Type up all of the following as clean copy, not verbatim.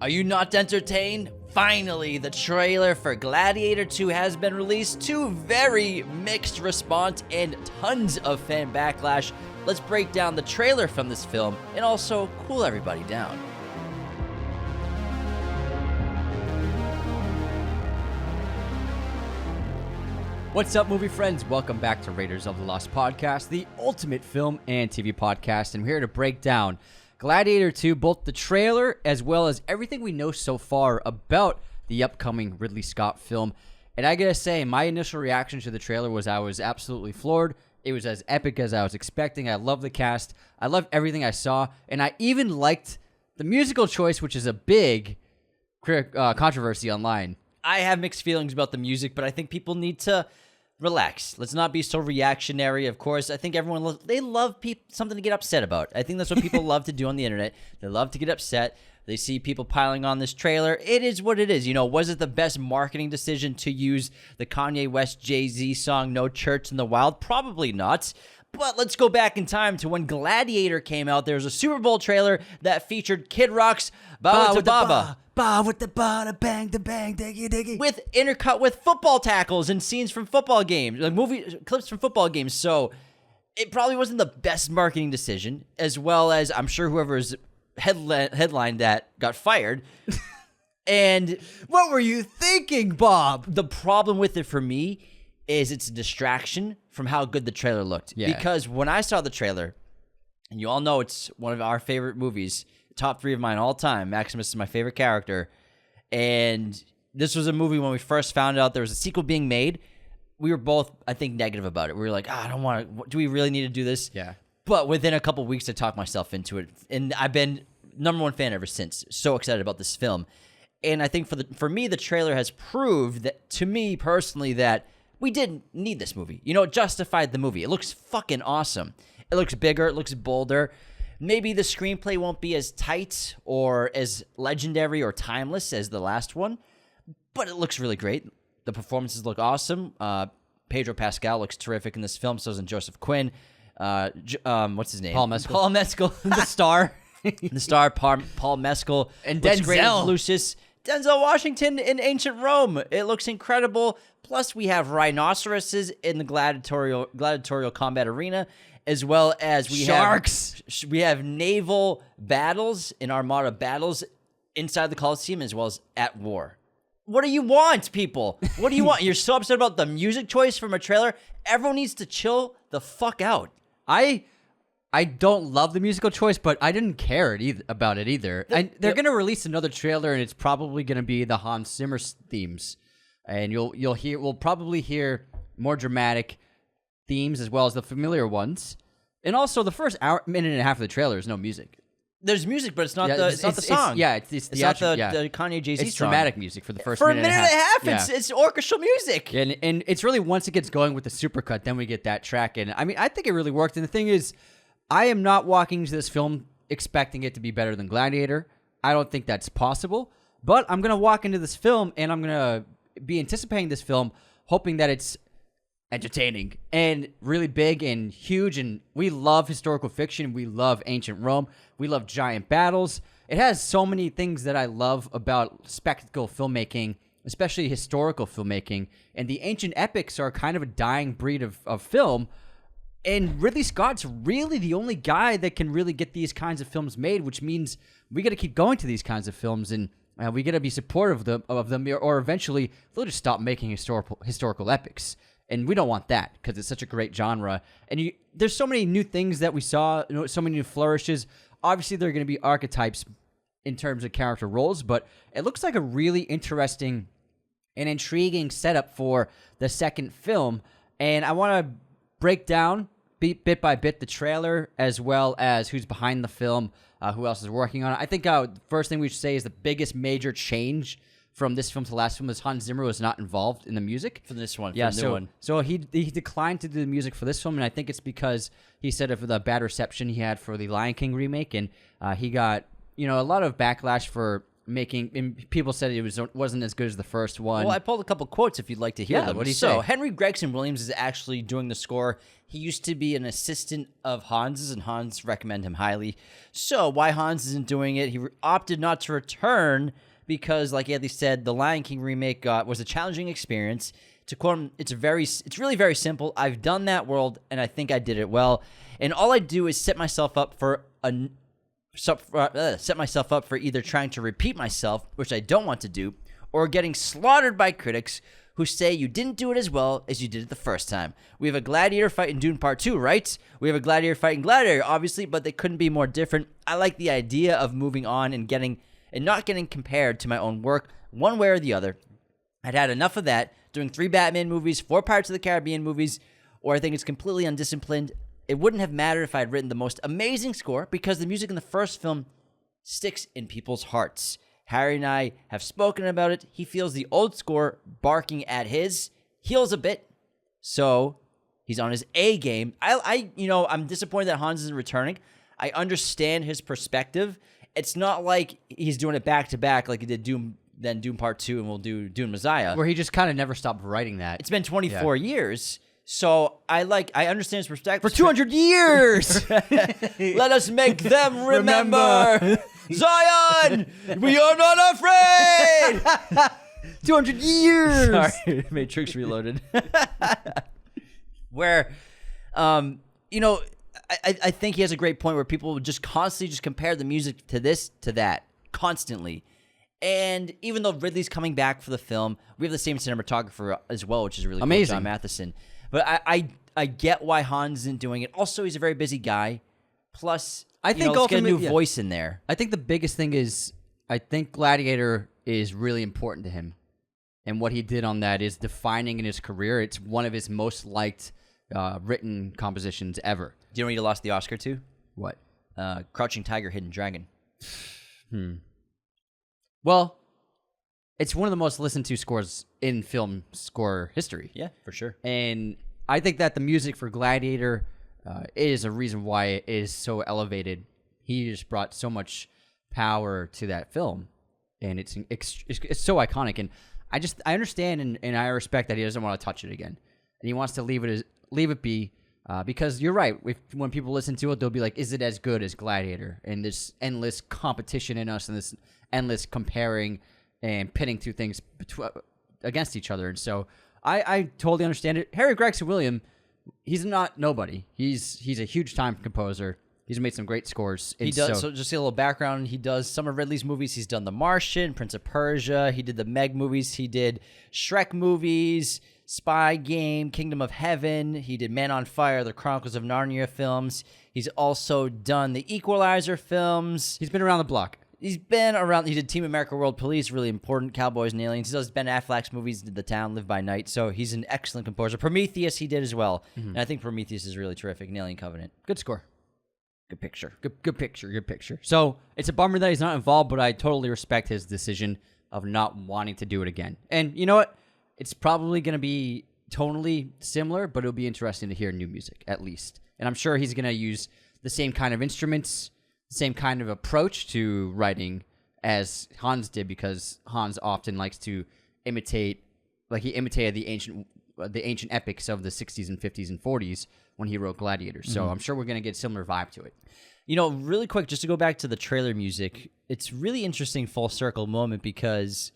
Are you not entertained? Finally, the trailer for Gladiator 2 has been released to very mixed response and tons of fan backlash. Let's break down the trailer from this film and also cool everybody down. What's up, movie friends? Welcome back to Raiders of the Lost Podcast, the ultimate film and TV podcast. And we're here to break down Gladiator 2, both the trailer as well as everything we know so far about the upcoming Ridley Scott film. And I gotta say, my initial reaction to the trailer was I was absolutely floored. It was as epic as I was expecting. I love the cast. I love everything I saw. And I even liked the musical choice, which is a big controversy online. I have mixed feelings about the music, but I think people need to relax. Let's not be so reactionary. Of course, I think everyone they love something to get upset about. I think that's what people love to do on the internet. They love to get upset. They see people piling on this trailer. It is what it is. You know, was it the best marketing decision to use the Kanye West Jay-Z song "No Church in the Wild"? Probably not. But let's go back in time to when Gladiator came out. There was a Super Bowl trailer that featured Kid Rock's "Ba with Baba." Ba with the ba, da bang, da bang, diggy, diggy. With intercut with football tackles and scenes from football games, like movie clips from football games. So it probably wasn't the best marketing decision, as well as I'm sure whoever's headline that got fired. And what were you thinking, Bob? The problem with it for me is it's a distraction from how good the trailer looked. Yeah. Because when I saw the trailer, and you all know it's one of our favorite movies, top 3 of mine all time. Maximus is my favorite character. And this was a movie when we first found out there was a sequel being made. We were both, I think, negative about it. We were like, I don't want to. Do we really need to do this? Yeah. But within a couple weeks, I talked myself into it. And I've been #1 fan ever since. So excited about this film. And I think for me, the trailer has proved that, to me personally, that we didn't need this movie. You know, it justified the movie. It looks fucking awesome. It looks bigger. It looks bolder. Maybe the screenplay won't be as tight or as legendary or timeless as the last one, but it looks really great. The performances look awesome. Pedro Pascal looks terrific in this film. So does Joseph Quinn. What's his name? Paul Mescal. Paul Mescal, the star. The star, Paul Mescal. And looks great as Denzel. Lucius. Denzel Washington in ancient Rome. It looks incredible. Plus, we have rhinoceroses in the gladiatorial combat arena, as well as we Sharks. We have naval battles and armada battles inside the Colosseum, as well as at war. What do you want, people? What do you want? You're so upset about the music choice from a trailer. Everyone needs to chill the fuck out. I don't love the musical choice, but I didn't care about it either. They're going to release another trailer, and it's probably going to be the Hans Zimmer themes, and we'll probably hear more dramatic themes as well as the familiar ones. And also, the first minute and a half of the trailer is no music. There's music, but it's not the song. It's not the Kanye Jay-Z it's song. dramatic music for the first for minute a minute and a half. Yeah. It's orchestral music. And it's really once it gets going with the supercut, then we get that track. And I mean, I think it really worked. And the thing is, I am not walking into this film expecting it to be better than Gladiator. I don't think that's possible. But I'm going to walk into this film, and I'm going to be anticipating this film, hoping that it's entertaining and really big and huge. And we love historical fiction. We love ancient Rome. We love giant battles. It has so many things that I love about spectacle filmmaking, especially historical filmmaking. And the ancient epics are kind of a dying breed of film. And Ridley Scott's really the only guy that can really get these kinds of films made, which means we got to keep going to these kinds of films, and we got to be supportive of them, or eventually they'll just stop making historical epics. And we don't want that because it's such a great genre. And there's so many new things that we saw, so many new flourishes. Obviously, there are going to be archetypes in terms of character roles, but it looks like a really interesting and intriguing setup for the second film. And I want to break down bit by bit the trailer, as well as who's behind the film, who else is working on it. I think the first thing we should say is the biggest major change from this film to the last film is Hans Zimmer was not involved in the music For this one. Yeah, for the new one. so he declined to do the music for this film, and I think it's because he said of the bad reception he had for the Lion King remake, and he got a lot of backlash for making. And people said it wasn't as good as the first one. Well, I pulled a couple quotes if you'd like to hear them. What do you So, say? Henry Gregson Williams is actually doing the score. He used to be an assistant of Hans's, and Hans recommend him highly. So, why Hans isn't doing it? He opted not to return because, like Anthony said, the Lion King remake was a challenging experience. To quote him, it's really very simple. I've done that world, and I think I did it well. And all I do is set myself up for either trying to repeat myself, which I don't want to do, or getting slaughtered by critics who say you didn't do it as well as you did it the first time. We have a Gladiator fight in Dune Part 2, right? We have a Gladiator fight in Gladiator, obviously, but they couldn't be more different. I like the idea of moving on and not getting compared to my own work one way or the other. I'd had enough of that, doing 3 Batman movies, 4 Pirates of the Caribbean movies, or I think it's completely undisciplined. It wouldn't have mattered if I had written the most amazing score because the music in the first film sticks in people's hearts. Harry and I have spoken about it. He feels the old score barking at his heels a bit, so he's on his A game. I'm disappointed that Hans isn't returning. I understand his perspective. It's not like he's doing it back to back like he did Doom Part 2 and we'll do Dune Messiah. Where he just kind of never stopped writing that. It's been 24 years. So I understand his perspective. For 200 years! Let us make them remember. Zion, we are not afraid. 200 years! Sorry, Matrix Reloaded. Where, I think he has a great point where people would just constantly just compare the music to this, to that, constantly. And even though Ridley's coming back for the film, we have the same cinematographer as well, which is really amazing. Cool, John Matheson. But I get why Hans isn't doing it. Also, he's a very busy guy. Plus, let's get a new voice in there. I think the biggest thing is, I think Gladiator is really important to him. And what he did on that is defining in his career. It's one of his most liked written compositions ever. Do you know what he lost the Oscar to? What? Crouching Tiger, Hidden Dragon. Well, it's one of the most listened to scores in film score history. Yeah, for sure. And I think that the music for Gladiator is a reason why it is so elevated. He just brought so much power to that film, and it's so iconic. And I understand and I respect that he doesn't want to touch it again, and he wants to leave it be. Because you're right. When people listen to it, they'll be like, "Is it as good as Gladiator?" And this endless competition in us, and this endless comparing and pitting two things against each other. And so I totally understand it. Harry Gregson Williams, he's not nobody. He's a huge time composer. He's made some great scores. He does. So just a little background. He does some of Ridley's movies. He's done The Martian, Prince of Persia. He did the Meg movies. He did Shrek movies, Spy Game, Kingdom of Heaven. He did Man on Fire, the Chronicles of Narnia films. He's also done the Equalizer films. He's been around the block. He's been around. He did Team America World Police, really important, Cowboys and Aliens. He does Ben Affleck's movies, did The Town, Live by Night. So he's an excellent composer. Prometheus he did as well. Mm-hmm. And I think Prometheus is really terrific. And Alien Covenant. Good score. Good picture. Good picture. So it's a bummer that he's not involved, but I totally respect his decision of not wanting to do it again. And you know what? It's probably going to be tonally similar, but it'll be interesting to hear new music, at least. And I'm sure he's going to use the same kind of instruments, the same kind of approach to writing as Hans did, because Hans often likes to imitate, like he imitated the ancient epics of the 60s and 50s and 40s when he wrote Gladiator. So I'm sure we're going to get a similar vibe to it. You know, really quick, just to go back to the trailer music, it's really interesting full circle moment because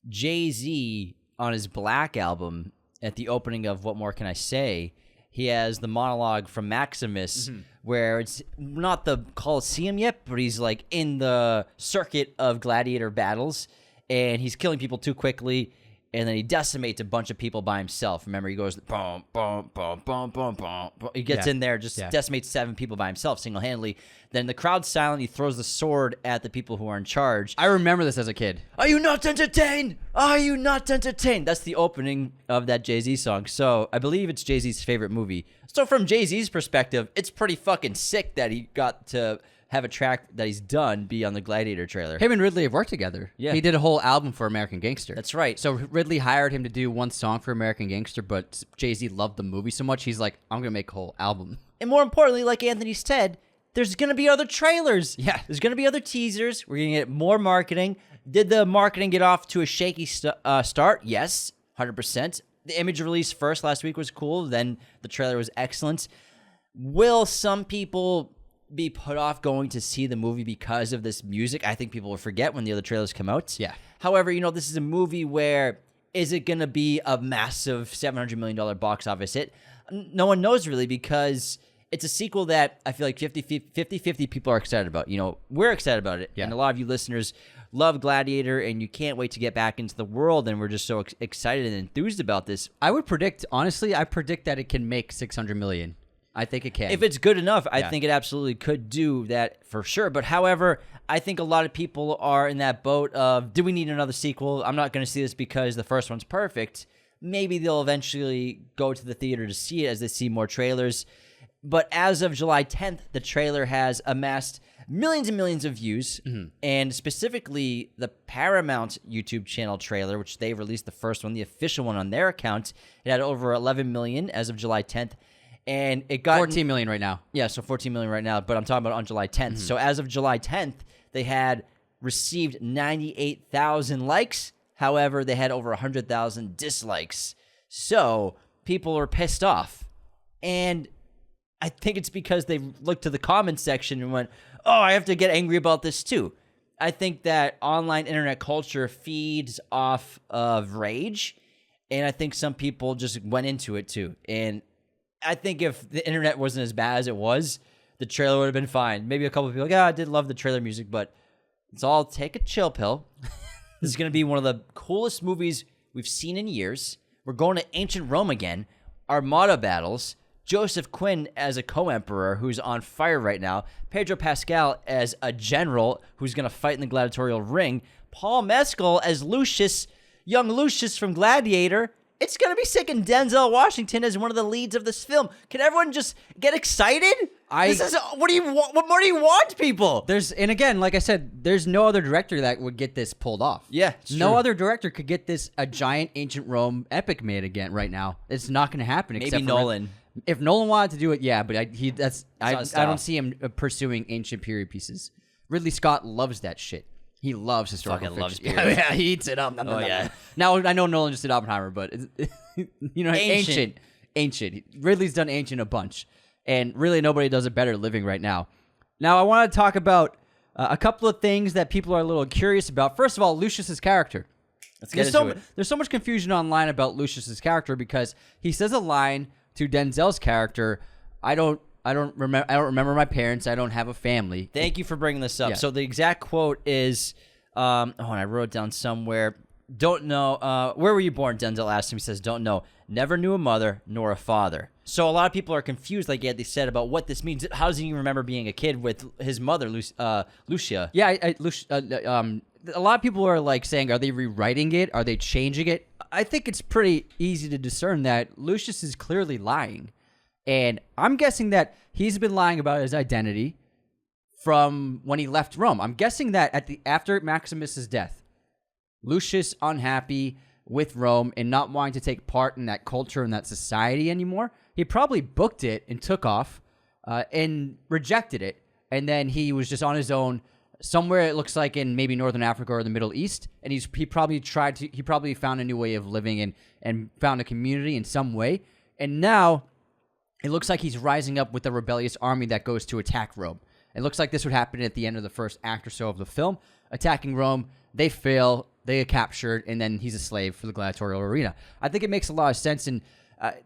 Jay-Z on his Black album at the opening of What More Can I Say, he has the monologue from Maximus where it's not the Colosseum yet, but he's like in the circuit of gladiator battles and he's killing people too quickly. And then he decimates a bunch of people by himself. Remember, he goes, boom, boom, boom, boom, boom, boom. He gets in there, just decimates 7 people by himself single-handedly. Then the crowd's silent. He throws the sword at the people who are in charge. I remember this as a kid. Are you not entertained? Are you not entertained? That's the opening of that Jay-Z song. So I believe it's Jay-Z's favorite movie. So from Jay-Z's perspective, it's pretty fucking sick that he got to have a track that he's done be on the Gladiator trailer. Him and Ridley have worked together. Yeah. He did a whole album for American Gangster. That's right. So Ridley hired him to do one song for American Gangster, but Jay-Z loved the movie so much, he's like, I'm going to make a whole album. And more importantly, like Anthony said, there's going to be other trailers. Yeah. There's going to be other teasers. We're going to get more marketing. Did the marketing get off to a shaky start? Yes, 100%. The image release first last week was cool. Then the trailer was excellent. Will some people be put off going to see the movie because of this music? I think people will forget when the other trailers come out. Yeah. However, this is a movie where is it going to be a massive $700 million box office hit? No one knows really, because it's a sequel that I feel like 50-50 people are excited about. We're excited about it. Yeah. And a lot of you listeners love Gladiator, and you can't wait to get back into the world, and we're just so excited and enthused about this. I predict that it can make $600 million. I think it can. If it's good enough, I think it absolutely could do that for sure. But however, I think a lot of people are in that boat of, do we need another sequel? I'm not going to see this because the first one's perfect. Maybe they'll eventually go to the theater to see it as they see more trailers. But as of July 10th, the trailer has amassed millions and millions of views. Mm-hmm. And specifically, the Paramount YouTube channel trailer, which they released the first one, the official one on their account, it had over 11 million as of July 10th. And it got 14 million right now. Yeah, so 14 million right now, but I'm talking about on July 10th. Mm-hmm. So as of July 10th, they had received 98,000 likes. However, they had over 100,000 dislikes. So people are pissed off. And I think it's because they looked to the comments section and went, oh, I have to get angry about this too. I think that online internet culture feeds off of rage. And I think some people just went into it too. And I think if the internet wasn't as bad as it was, the trailer would have been fine. Maybe a couple of people I did love the trailer music, but it's all take a chill pill. This is going to be one of the coolest movies we've seen in years. We're going to ancient Rome again. Armada battles. Joseph Quinn as a co-emperor who's on fire right now. Pedro Pascal as a general who's going to fight in the gladiatorial ring. Paul Mescal as Lucius, young Lucius from Gladiator. It's going to be sick, and Denzel Washington as one of the leads of this film. Can everyone just get excited? What do you want? What more do you want, people? And again, like I said, there's no other director that would get this pulled off. Yeah, no other director could get this a giant ancient Rome epic made again right now. It's not going to happen. Maybe Nolan. If Nolan wanted to do it, yeah, but I don't see him pursuing ancient period pieces. Ridley Scott loves that shit. He loves historical fiction. Loves period. Yeah, he eats it up. Yeah. Now I know Nolan just did Oppenheimer, but ancient. Ridley's done ancient a bunch, and really nobody does it better living right now. Now I want to talk about a couple of things that people are a little curious about. First of all, Lucius's character. Let's get into it. There's so much confusion online about Lucius's character because he says a line to Denzel's character. I don't remember my parents. I don't have a family. Thank you for bringing this up. Yeah. So the exact quote is, and I wrote it down somewhere. Don't know. Where were you born? Denzel asked him. He says, don't know. Never knew a mother nor a father. So a lot of people are confused, like they said, about what this means. How does he even remember being a kid with his mother, Lucia? Yeah, a lot of people are like saying, are they rewriting it? Are they changing it? I think it's pretty easy to discern that Lucius is clearly lying. And I'm guessing that he's been lying about his identity from when he left Rome. I'm guessing that after Maximus's death, Lucius, unhappy with Rome and not wanting to take part in that culture and that society anymore, he probably booked it and took off and rejected it. And then he was just on his own somewhere, it looks like in maybe Northern Africa or the Middle East. And he probably found a new way of living and found a community in some way. And now it looks like he's rising up with a rebellious army that goes to attack Rome. It looks like this would happen at the end of the first act or so of the film. Attacking Rome, they fail, they get captured, and then he's a slave for the gladiatorial arena. I think it makes a lot of sense, and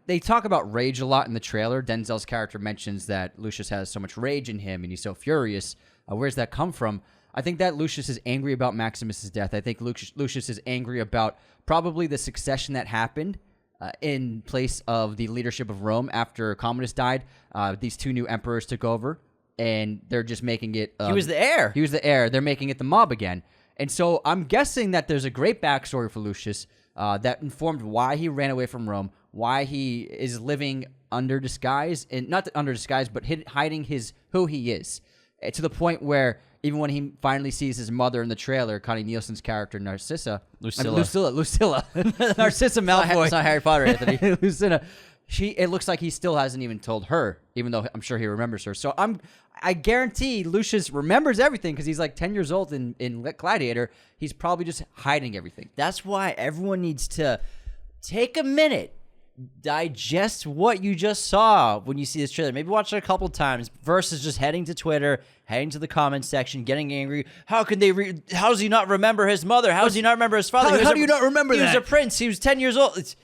they talk about rage a lot in the trailer. Denzel's character mentions that Lucius has so much rage in him, and he's so furious. Where's that come from? I think that Lucius is angry about Maximus's death. I think Lucius is angry about probably the succession that happened in place of the leadership of Rome after Commodus died. These two new emperors took over, and they're just making it... he was the heir. He was the heir. They're making it the mob again. And so I'm guessing that there's a great backstory for Lucius that informed why he ran away from Rome, why he is living under disguise, and not under disguise, but hiding who he is, to the point where even when he finally sees his mother in the trailer, Connie Nielsen's character, Lucilla. Narcissa Malfoy. It's not Harry Potter, Anthony. Lucilla. it looks like he still hasn't even told her, even though I'm sure he remembers her. So I guarantee Lucius remembers everything because he's like 10 years old in Gladiator. He's probably just hiding everything. That's why everyone needs to take a minute, digest what you just saw when you see this trailer. Maybe watch it a couple times versus just heading to Twitter, heading to the comments section, getting angry. How can they? How does he not remember his mother? How does he not remember his father? How do you not remember that? He was a prince. He was 10 years old.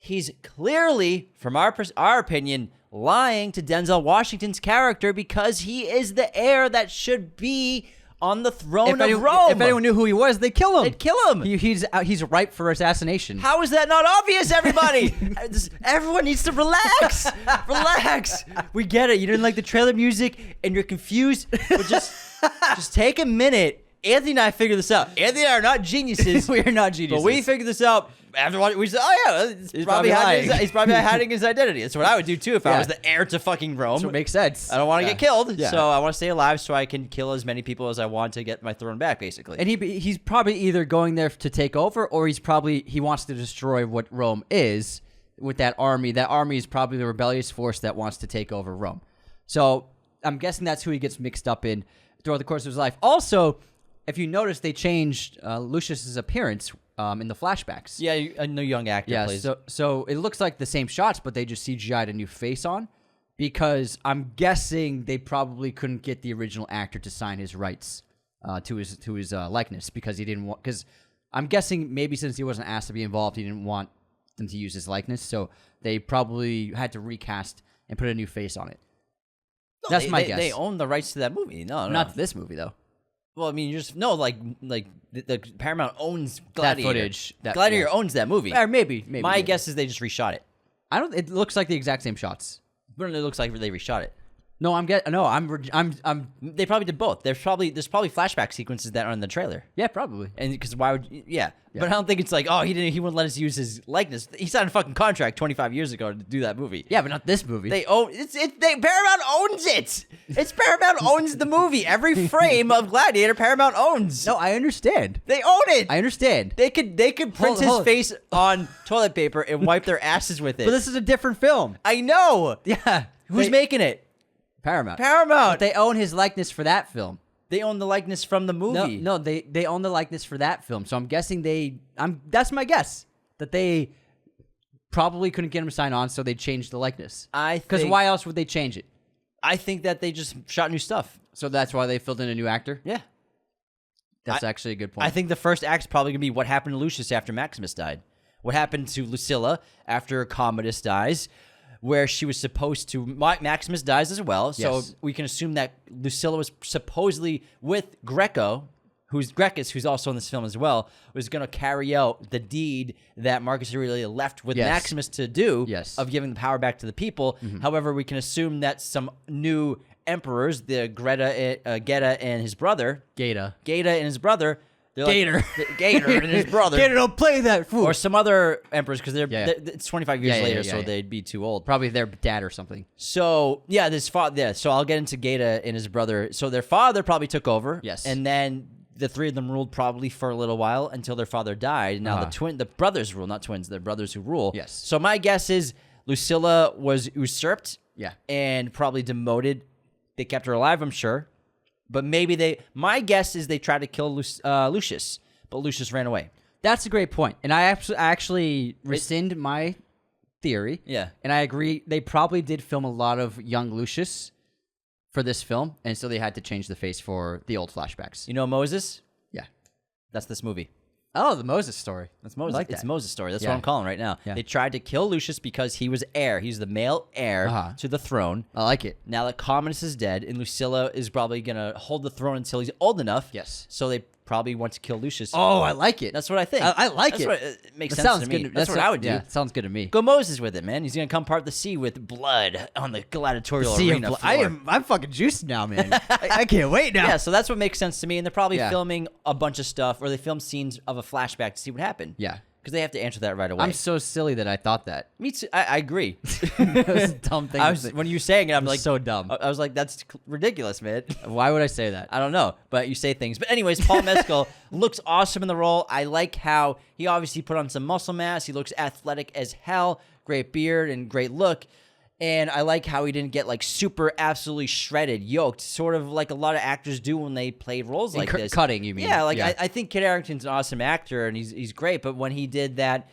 He's clearly, from our opinion, lying to Denzel Washington's character because he is the heir that should be on the throne of Rome. If anyone knew who he was, they'd kill him. They'd kill him. He's ripe for assassination. How is that not obvious, everybody? Everyone needs to relax. Relax. We get it. You didn't like the trailer music and you're confused. But just take a minute. Anthony and I figured this out. Anthony and I are not geniuses. We are not geniuses. But we figured this out. After we said, oh yeah, he's probably hiding his identity. That's what I would do too if I was the heir to fucking Rome. That's what makes sense. I don't want to get killed, Yeah. so I want to stay alive so I can kill as many people as I want to get my throne back, basically. And he's probably either going there to take over, or he wants to destroy what Rome is with that army. That army is probably the rebellious force that wants to take over Rome. So I'm guessing that's who he gets mixed up in throughout the course of his life. Also, if you notice, they changed Lucius's appearance in the flashbacks. Yeah, a new young actor plays. So it looks like the same shots, but they just CGI'd a new face on, because I'm guessing they probably couldn't get the original actor to sign his rights to his likeness, because he didn't want. Because I'm guessing maybe since he wasn't asked to be involved, he didn't want them to use his likeness. So they probably had to recast and put a new face on it. No, That's my guess. They own the rights to that movie. No, Not to this movie though. Well, I mean, you just like the Paramount owns Gladiator. That footage. Gladiator owns that movie. Or maybe. My guess is they just reshot it. It looks like the exact same shots. But it looks like they reshot it. No, They probably did both. There's probably flashback sequences that are in the trailer. Yeah, probably. And because why would But I don't think it's like, oh, he wouldn't let us use his likeness. He signed a fucking contract 25 years ago to do that movie. Yeah, but not this movie. Paramount owns it. It's Paramount owns the movie. Every frame of Gladiator, Paramount owns. No, I understand. They own it. I understand. They could print his face on toilet paper and wipe their asses with it. But this is a different film. I know. Yeah. Who's making it? Paramount. Paramount. But they own his likeness for that film. They own the likeness from the movie. No, they own the likeness for that film. So I'm guessing that's my guess, that they probably couldn't get him to sign on, so they changed the likeness. Because why else would they change it? I think that they just shot new stuff. So that's why they filled in a new actor? Yeah. That's actually a good point. I think the first act's probably going to be what happened to Lucius after Maximus died. What happened to Lucilla after Commodus dies, where she was supposed to... Maximus dies as well, so Yes. we can assume that Lucilla was supposedly with Gracchus, who's also in this film as well, was going to carry out the deed that Marcus Aurelius left with Yes. Maximus to do, Yes. of giving the power back to the people. However, we can assume that some new emperors, the Geta and his brother... Geta and his brother... Gator. Gator and his brother. Gator, don't play that fool. Or some other emperors, because it's 25 years later, so yeah. they'd be too old. Probably their dad or something. So, so I'll get into Geta and his brother. So their father probably took over. Yes. And then the three of them ruled probably for a little while until their father died. Now the brothers rule, not twins, they're brothers who rule. Yes. So my guess is Lucilla was usurped. Yeah. And probably demoted. They kept her alive, I'm sure. But maybe my guess is they tried to kill Lucius, but Lucius ran away. That's a great point. And I actually rescind my theory. Yeah. And I agree. They probably did film a lot of young Lucius for this film, and so they had to change the face for the old flashbacks. You know Moses? Yeah. That's this movie. Oh, the Moses story. That's Moses. Like It's that. Moses' story. That's Yeah. what I'm calling right now. Yeah. They tried to kill Lucius because he was heir. He's the male heir to the throne. I like it. Now that Commodus is dead, and Lucilla is probably going to hold the throne until he's old enough. Yes. So they probably want to kill Lucius. Oh, I like it. That's what I think. I like That's it. What, it makes That sense sounds to me. good. That's what I would do. Yeah, sounds good to me. Go Moses with it, man. He's going to come part the sea with blood on the gladiatorial arena floor. I'm fucking juiced now, man. I can't wait now. Yeah, so that's what makes sense to me. And they're probably Yeah. filming a bunch of stuff, or they film scenes of a flashback to see what happened. Yeah. because they have to answer that right away. I'm so silly that I thought that. Me too. I agree. That was a dumb thing. When you were saying it, I'm like so dumb. I was like, that's ridiculous, man. Why would I say that? I don't know, but you say things. But anyways, Paul Mescal looks awesome in the role. I like how he obviously put on some muscle mass. He looks athletic as hell. Great beard and great look. And I like how he didn't get like super absolutely shredded, yoked, sort of like a lot of actors do when they play roles like this. Cutting, you mean? Yeah, I think Kit Harington's an awesome actor and he's great. But when he did that,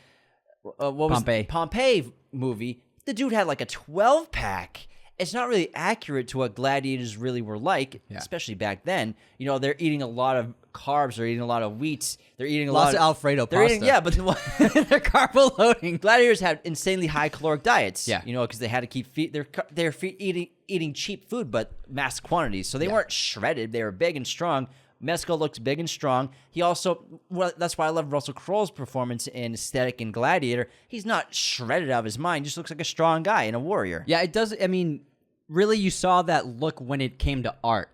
Pompeii movie, the dude had like a 12-pack. It's not really accurate to what gladiators really were like, especially back then. You know, they're eating a lot of carbs, they're eating a lot of wheats, they're eating lots of Alfredo pasta. But they're carbo loading. Gladiators had insanely high caloric diets. Yeah, you know, because they had to keep they're eating cheap food, but mass quantities. So they weren't shredded; they were big and strong. Mescal looks big and strong. He also, that's why I love Russell Crowe's performance in Aesthetic and Gladiator. He's not shredded out of his mind; just looks like a strong guy and a warrior. Yeah, it does. I mean, really, you saw that look when it came to art.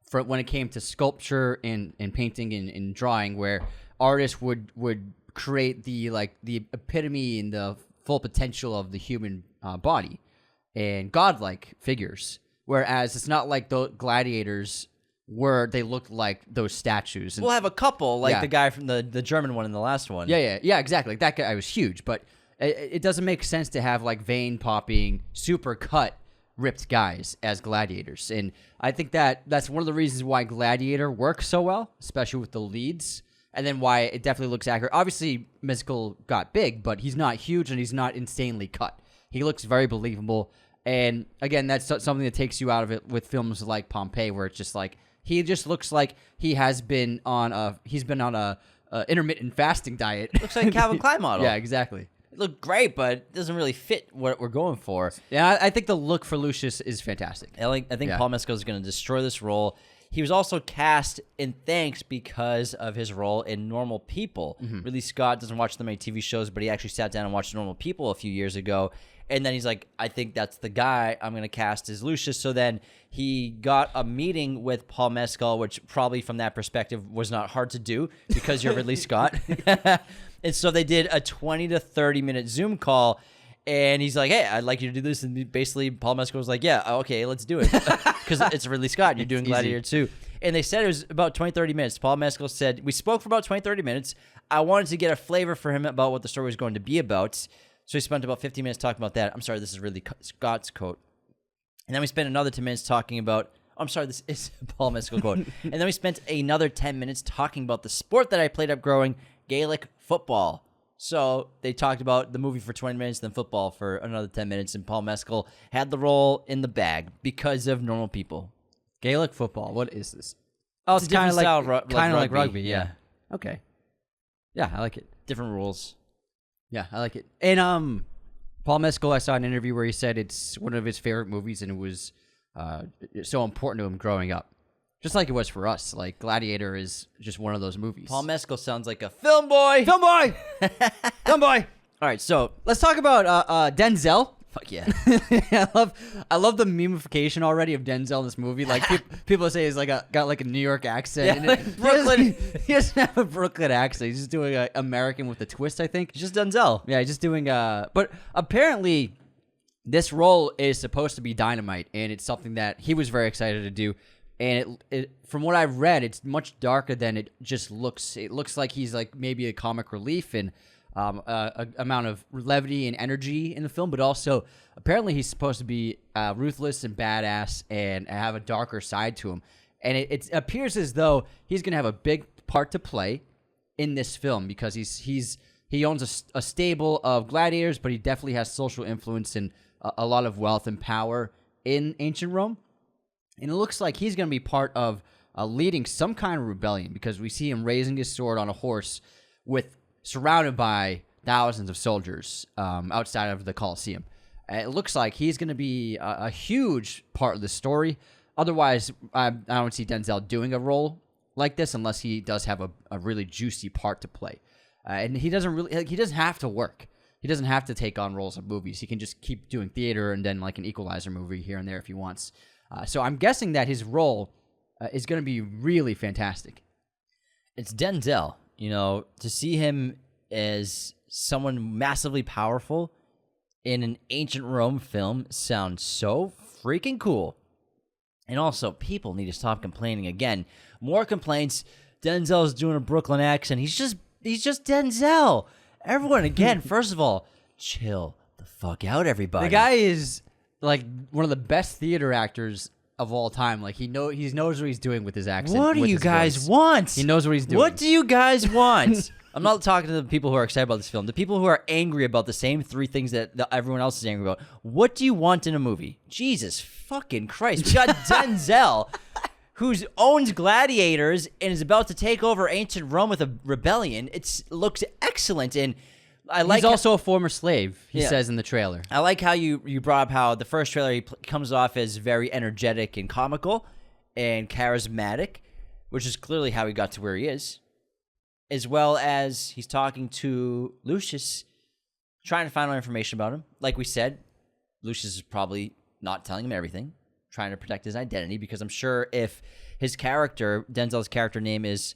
When it came to sculpture and painting and drawing, where artists would create the epitome and the full potential of the human body and godlike figures. Whereas it's not like the gladiators they looked like those statues. And we'll have a couple, like the guy from the German one in the last one. Yeah, exactly. Like that guy was huge, but it doesn't make sense to have like vein popping, super cut, ripped guys as gladiators. And I think that's one of the reasons why Gladiator works so well, especially with the leads, and then why it definitely looks accurate. Obviously, Mescal got big, but he's not huge and he's not insanely cut. He looks very believable. And again, that's something that takes you out of it with films like Pompeii, where it's just like he just looks like he's been on a intermittent fasting diet. Looks like a Calvin Klein model. Yeah, exactly. Look great, but it doesn't really fit what we're going for. Yeah, I think the look for Lucius is fantastic. I think Paul Mescal is going to destroy this role. He was also cast in thanks because of his role in Normal People. Ridley Scott doesn't watch that many TV shows, but he actually sat down and watched Normal People a few years ago. And then he's like, I think that's the guy I'm going to cast as Lucius. So then he got a meeting with Paul Mescal, which probably from that perspective was not hard to do because you're Ridley Scott. And so they did a 20 to 30-minute Zoom call. And he's like, hey, I'd like you to do this. And basically, Paul Mescal was like, yeah, okay, let's do it. Because it's Ridley Scott. You're doing Gladiator 2. And they said it was about 20, 30 minutes. Paul Mescal said, we spoke for about 20, 30 minutes. I wanted to get a flavor for him about what the story was going to be about. So we spent about 15 minutes talking about that. I'm sorry, this is Ridley Scott's quote. And then we spent another 10 minutes talking about, I'm sorry, this is Paul Mescal quote. And then we spent another 10 minutes talking about the sport that I played up growing, Gaelic football. So they talked about the movie for 20 minutes, then football for another 10 minutes, and Paul Mescal had the role in the bag because of Normal People. Gaelic football, what is this? Oh, it's kind of like rugby. Yeah. Okay. Yeah, I like it. Different rules. Yeah, I like it. And Paul Mescal, I saw an interview where he said it's one of his favorite movies, and it was so important to him growing up. Just like it was for us. Like, Gladiator is just one of those movies. Paul Mescal sounds like a film boy. Film boy! Film boy! All right, so let's talk about Denzel. Fuck yeah. I love the memification already of Denzel in this movie. Like, people say he's like got like a New York accent. Yeah, like Brooklyn. He doesn't have a Brooklyn accent. He's just doing an American with a twist, I think. He's just Denzel. Yeah, he's just doing but apparently this role is supposed to be dynamite, and it's something that he was very excited to do. And it from what I've read, it's much darker than it just looks. It looks like he's like maybe a comic relief and a amount of levity and energy in the film, but also apparently he's supposed to be ruthless and badass and have a darker side to him. And it appears as though he's going to have a big part to play in this film because he owns a stable of gladiators, but he definitely has social influence and a lot of wealth and power in ancient Rome. And it looks like he's going to be part of leading some kind of rebellion because we see him raising his sword on a horse surrounded by thousands of soldiers outside of the Colosseum. It looks like he's going to be a huge part of the story. Otherwise, I don't see Denzel doing a role like this unless he does have a really juicy part to play. And he doesn't have to work. He doesn't have to take on roles in movies. He can just keep doing theater and then like an Equalizer movie here and there if he wants. So I'm guessing that his role is going to be really fantastic. It's Denzel. You know, to see him as someone massively powerful in an ancient Rome film sounds so freaking cool. And also, people need to stop complaining again. More complaints. Denzel's doing a Brooklyn accent. He's just Denzel. Everyone, again, first of all, chill the fuck out, everybody. The guy is like one of the best theater actors of all time. Like he knows what he's doing with his accent. What do you guys want? He knows what he's doing. What do you guys want? I'm not talking to the people who are excited about this film. The people who are angry about the same three things that everyone else is angry about. What do you want in a movie? Jesus fucking Christ. We got Denzel, who owns gladiators and is about to take over ancient Rome with a rebellion. It looks excellent. And he's also a former slave, he says in the trailer. I like how you brought up how the first trailer he comes off as very energetic and comical and charismatic, which is clearly how he got to where he is. As well as he's talking to Lucius, trying to find out information about him. Like we said, Lucius is probably not telling him everything, trying to protect his identity, because I'm sure if his character, Denzel's character name is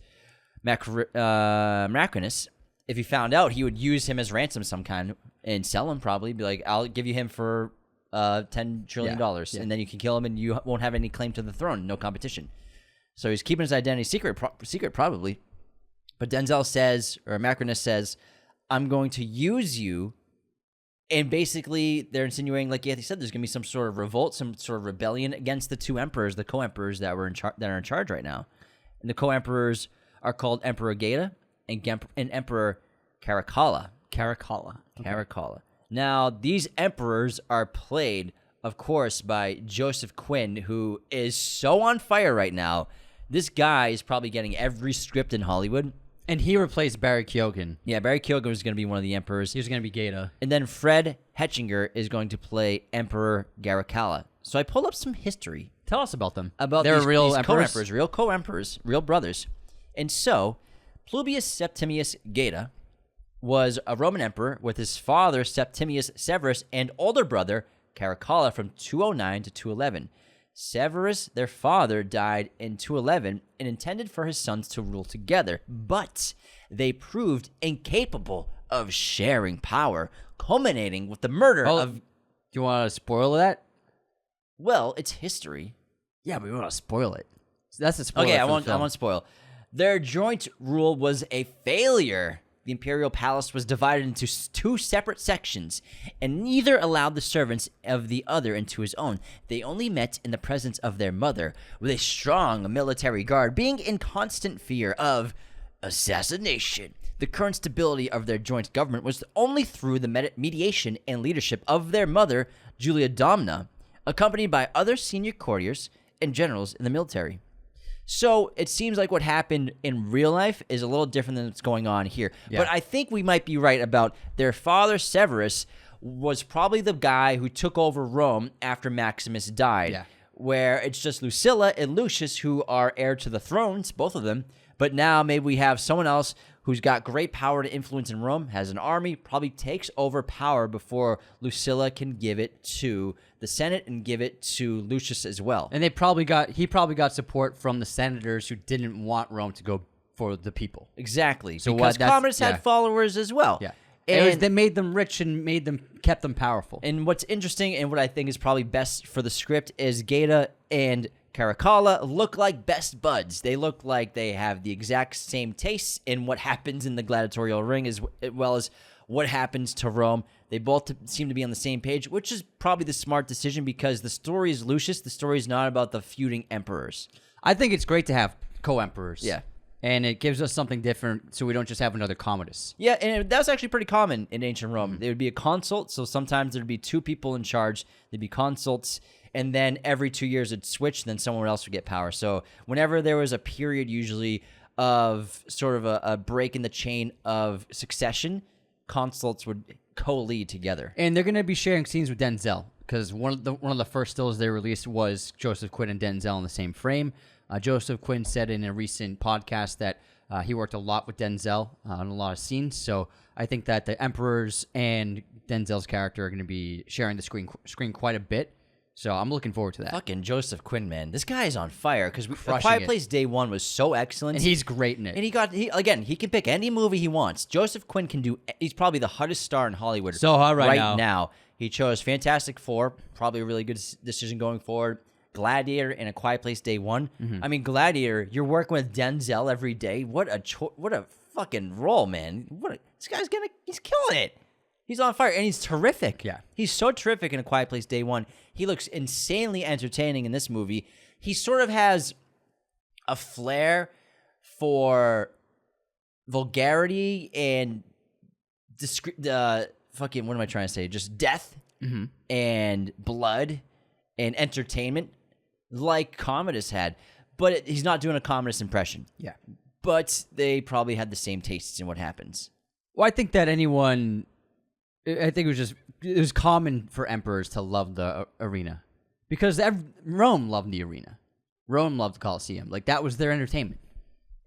Macrinus, if he found out, he would use him as ransom of some kind and sell him probably. Be like, I'll give you him for $10 trillion, and then you can kill him and you won't have any claim to the throne, no competition. So he's keeping his identity secret probably. But Denzel says, or Macrinus says, I'm going to use you. And basically, they're insinuating, like Anthony said, there's going to be some sort of revolt, some sort of rebellion against the two emperors, the co-emperors that are in charge right now. And the co-emperors are called Emperor Geta and Emperor Caracalla. Caracalla. Now, these emperors are played, of course, by Joseph Quinn, who is so on fire right now. This guy is probably getting every script in Hollywood. And he replaced Barry Keoghan. Yeah, Barry Keoghan was going to be one of the emperors. He was going to be Geta. And then Fred Hetchinger is going to play Emperor Caracalla. So I pulled up some history. Tell us about them. About these real co-emperors, real co-emperors, real brothers. And so, Publius Septimius Geta was a Roman emperor with his father Septimius Severus and older brother Caracalla from 209 to 211. Severus, their father, died in 211 and intended for his sons to rule together, but they proved incapable of sharing power, culminating with the murder of... Do you want to spoil that? Well, it's history. Yeah, but we want to spoil it. So that's a spoiler. Okay, I won't spoil. Their joint rule was a failure. The imperial palace was divided into two separate sections, and neither allowed the servants of the other into his own. They only met in the presence of their mother, with a strong military guard, being in constant fear of assassination. The current stability of their joint government was only through the mediation and leadership of their mother, Julia Domna, accompanied by other senior courtiers and generals in the military. So it seems like what happened in real life is a little different than what's going on here. Yeah. But I think we might be right about their father, Severus, was probably the guy who took over Rome after Maximus died. Yeah. Where it's just Lucilla and Lucius who are heir to the thrones, both of them. But now maybe we have someone else who's got great power to influence in Rome, has an army, probably takes over power before Lucilla can give it to the Senate and give it to Lucius as well. And he probably got support from the senators who didn't want Rome to go for the people. Exactly. So because Commodus had followers as well. Yeah. And they made them rich and kept them powerful. And what's interesting and what I think is probably best for the script is Geta and Caracalla look like best buds. They look like they have the exact same tastes in what happens in the gladiatorial ring as well as what happens to Rome. They both seem to be on the same page, which is probably the smart decision because the story is Lucius. The story is not about the feuding emperors. I think it's great to have co-emperors. Yeah. And it gives us something different so we don't just have another Commodus. Yeah, and that was actually pretty common in ancient Rome. There would be a consult, so sometimes there would be two people in charge. There'd be consults, and then every 2 years it'd switch, then someone else would get power. So whenever there was a period usually of sort of a break in the chain of succession, consults would co-lead together. And they're going to be sharing scenes with Denzel because one of the first stills they released was Joseph Quinn and Denzel in the same frame. Joseph Quinn said in a recent podcast that he worked a lot with Denzel on a lot of scenes. So I think that the Emperors and Denzel's character are going to be sharing the screen quite a bit. So I'm looking forward to that. Fucking Joseph Quinn, man. This guy is on fire because Crushing Quiet it. Place Day One was so excellent. And he's great in it. And he can pick any movie he wants. Joseph Quinn can do. He's probably the hottest star in Hollywood. So hot right now. He chose Fantastic Four, probably a really good decision going forward. Gladiator and A Quiet Place Day One. I mean, Gladiator. You're working with Denzel every day. What a fucking role, man. This guy's he's killing it. He's on fire, and he's terrific. Yeah. He's so terrific in A Quiet Place Day One. He looks insanely entertaining in this movie. He sort of has a flair for vulgarity and fucking, what am I trying to say? Just death and blood and entertainment like Commodus had. But he's not doing a Commodus impression. Yeah. But they probably had the same tastes in what happens. Well, I think that I think it was common for emperors to love the arena because Rome loved the arena. Rome loved the Colosseum. Like, that was their entertainment.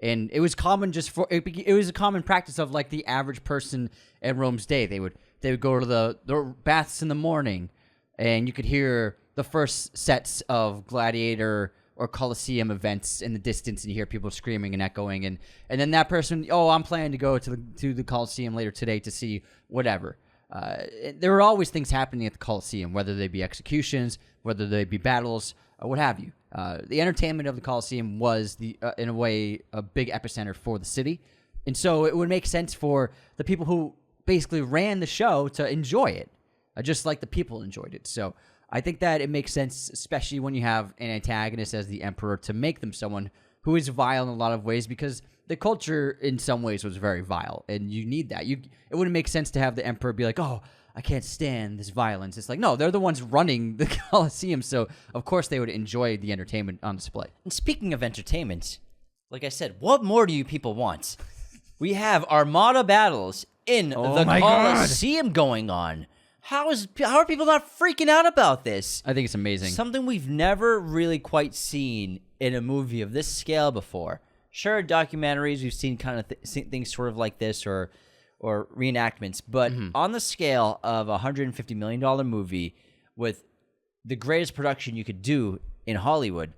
And it was common it was a common practice of, like, the average person in Rome's day. They would go to the baths in the morning, and you could hear the first sets of Gladiator or Colosseum events in the distance, and you hear people screaming and echoing, and then that person, I'm planning to go to the Colosseum later today to see whatever. There were always things happening at the Colosseum, whether they be executions, whether they be battles, or what have you. The entertainment of the Colosseum was, in a way, a big epicenter for the city. And so it would make sense for the people who basically ran the show to enjoy it, just like the people enjoyed it. So I think that it makes sense, especially when you have an antagonist as the emperor, to make them someone who is vile in a lot of ways, because the culture in some ways was very vile, and you need that. It wouldn't make sense to have the emperor be like, oh, I can't stand this violence. It's like, no, they're the ones running the Colosseum, so of course they would enjoy the entertainment on display. And speaking of entertainment, like I said, what more do you people want? We have Armada battles in the Colosseum going on. How are people not freaking out about this? I think it's amazing. Something we've never really quite seen in a movie of this scale before. Sure, documentaries, we've seen kind of things sort of like this or reenactments, but on the scale of a $150 million movie with the greatest production you could do in Hollywood,